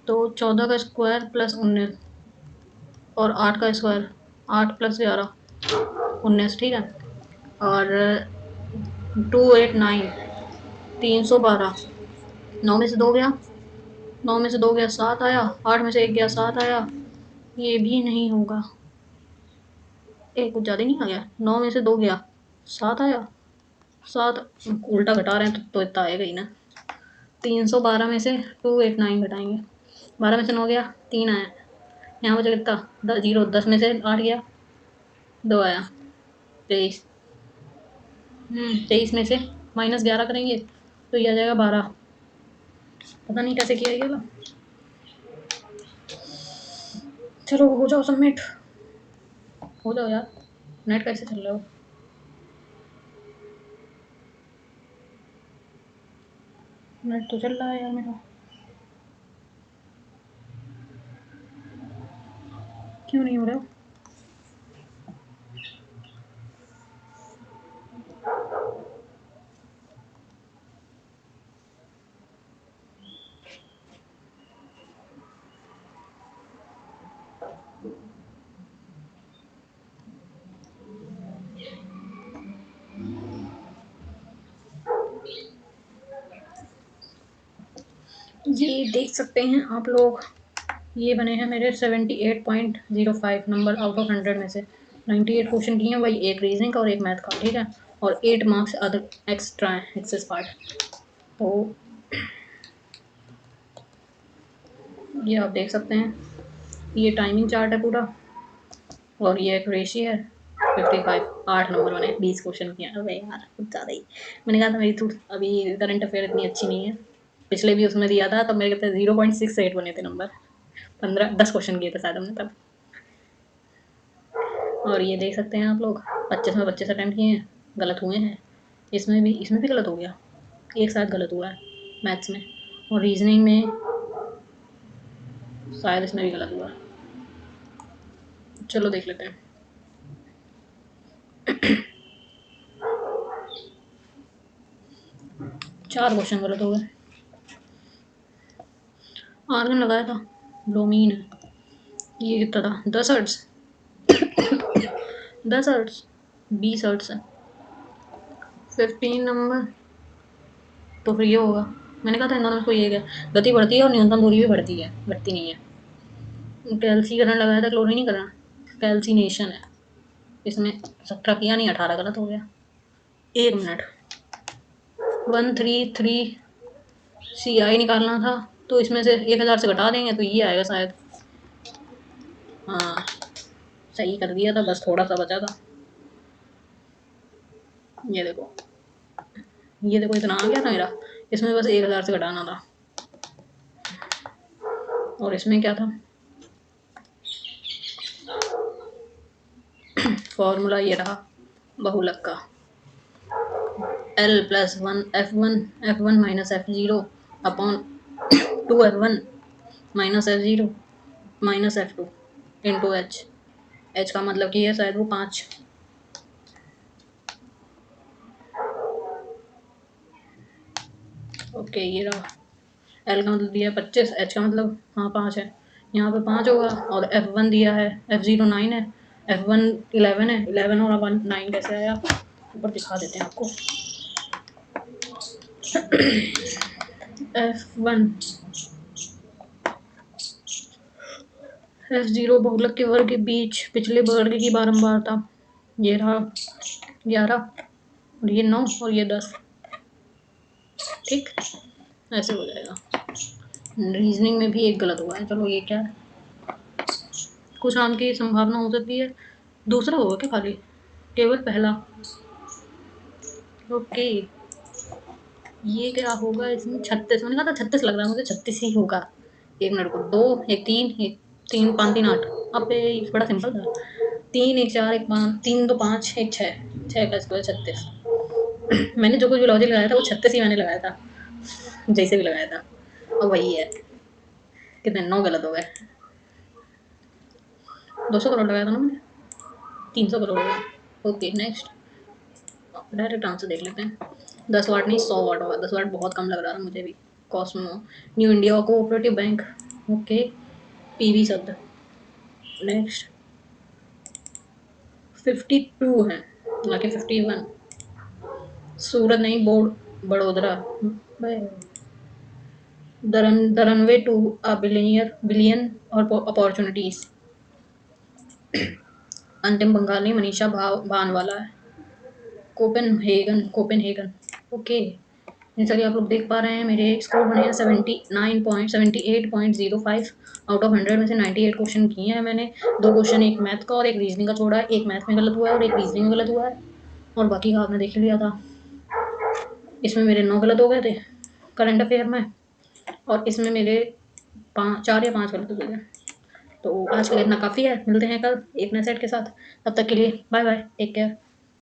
तो 14 का स्क्वायर प्लस 19 और 8 का स्क्वायर 8 + 11 19, ठीक है। और 289 312, 9 में से 2 गया, 9 में से 2 गया 7 आया, 8 में से 1 गया 7 आया, ये भी नहीं होगा। कुछ ज़्यादा नहीं आ गया, 9 में से 2 गया 7 आया, 7 उल्टा घटा रहे हैं तो इतना आएगा ही ना। 312 में से 289 घटाएंगे, 12 में से 9 गया 3 आया, यहाँ बचा कितना 0, 10 में से 8 गया 2 आया, 23, 23 में से -11 करेंगे तो ये आ जाएगा 12, पता नहीं कैसे किया ये वाला। चलो हो जाओ सबमिट, हो जाओ यार, नेट कैसे चल रहा हो? नेट तो चल रहा है यार मेरा, क्यों नहीं हो रहा? ये देख सकते हैं आप लोग, ये बने हैं मेरे 78.05 नंबर आउट ऑफ 100 में से। 98 क्वेश्चन किए हैं, वही एक रीजनिंग का और एक मैथ का, ठीक है। और 8 मार्क्स अदर एक्स्ट्रा है, एक्सेस पार्ट। तो ये आप देख सकते हैं, ये टाइमिंग चार्ट है पूरा, और ये एक्यूरेसी है 55। 8 नंबर बने, 20 क्वेश्चन किए। अरे यार कुछ ज़्यादा ही, मैंने कहा था मेरी थोड़ी अभी करंट अफेयर इतनी अच्छी नहीं है। पिछले भी उसमें दिया था तब मेरे कहते 0.68 बने थे नंबर, 10 क्वेश्चन किए थे शायद हमने तब। और ये देख सकते हैं आप लोग, 25 में 25 अटेम्प्ट किए हैं, गलत हुए हैं। इसमें भी गलत हो गया, एक साथ गलत हुआ है मैथ्स में, और रीजनिंग में शायद इसमें भी गलत हुआ है। चलो देख लेते हैं। 4 क्वेश्चन गलत हो गए। आर्गन लगाया था, ब्रोमीन है। ये कितना था, 10 हर्ट्ज 10 हर्ट्ज 20 हर्ट्ज है। 15 नंबर, तो फिर ये होगा। मैंने कहा था इन दोनों में कोई एक है, गति बढ़ती है और न्यूनतम दूरी भी बढ़ती है, घटती नहीं है। कैल्सीकरण लगाया था, क्लोरीनीकरण, कैल्सिनेशन है। इसमें 17 किया नहीं, 18 गलत हो गया। 1 मिनट, 133 CI निकालना था, तो इसमें से 1000 से घटा देंगे तो ये आएगा शायद। हाँ सही कर दिया था, बस थोड़ा सा बचा था। ये देखो, ये देखो, इतना आ गया था मेरा। इसमें बस 1000 से घटाना था। और इसमें क्या था, फॉर्मूला ये रहा बहुलक का, L+1 F1 minus F0 upon 2F1 minus F0 minus F2 into H. H का मतलब कि है शायद वो 5। ओके, ये रहा। एल का मतलब दिया है 25, एच का मतलब हाँ 5 है। यहाँ पे 5 होगा। और F1 दिया है, F0 9 है, F1 11 है। 11 और 1 9 कैसे आया, ऊपर दिखा देते हैं आपको। F1 F0 बहुलक के वर्ग के बीच पिछले वर्ग की बारंबारता। ये रहा 11 और ये 9 और ये 10। ठीक, ऐसे हो जाएगा। रीजनिंग में भी एक गलत हुआ है। चलो, ये क्या है, कुछ आम की संभावना हो सकती है। दूसरा होगा क्या खाली, केवल पहला। ओके, ये क्या होगा इसमें, 36। मैंने कहा था 36 लग रहा है मुझे, 36 ही होगा। एक मिनट को, 2 एक 3 एक 3 5 3 8। अब ये बड़ा सिंपल था। 3 1 4 1 5 3 2 5 1 6, 6 का स्क्वायर 36। मैंने जो कुछ भी लॉजिक लगाया था वो 36 ही मैंने लगाया था, जैसे भी लगाया था। और वही है। कितने 9 गलत हो गए। 200 करोड़ लगाया था ना मैंने, 300 करोड़ हो गया। ओके, नेक्स्ट डायरेक्ट आंसर देख लेते हैं। 10 वाट नहीं, 100 वाट होगा। 10 वाट बहुत कम लग रहा था मुझे भी। Cosmo New India cooperative bank. Okay, PV शब्द। नेक्स्ट 52 है ना कि 51। सूरत नहीं, बोर्ड Vadodara. The runway to a billion और अपॉर्चुनिटीज। अंतिम बंगाली मनीषा भानवाला है। कोपेनहेगन। ओके, जैसा कि आप लोग देख पा रहे हैं, मेरे स्कोर बने हैं 78.05 आउट ऑफ 100 में से 98 क्वेश्चन किए हैं मैंने। 2 क्वेश्चन, एक मैथ का और एक रीजनिंग का छोड़ा है। एक मैथ में गलत हुआ है और एक रीजनिंग में गलत हुआ है, और बाकी का आपने देख लिया था। इसमें मेरे 9 गलत हो गए थे करंट अफेयर में, और इसमें मेरे 4 या 5 गलत हो गए। तो आज के लिए इतना काफ़ी है। मिलते हैं कल एक नए सेट के साथ। तब तक के लिए बाय बाय, टेक केयर।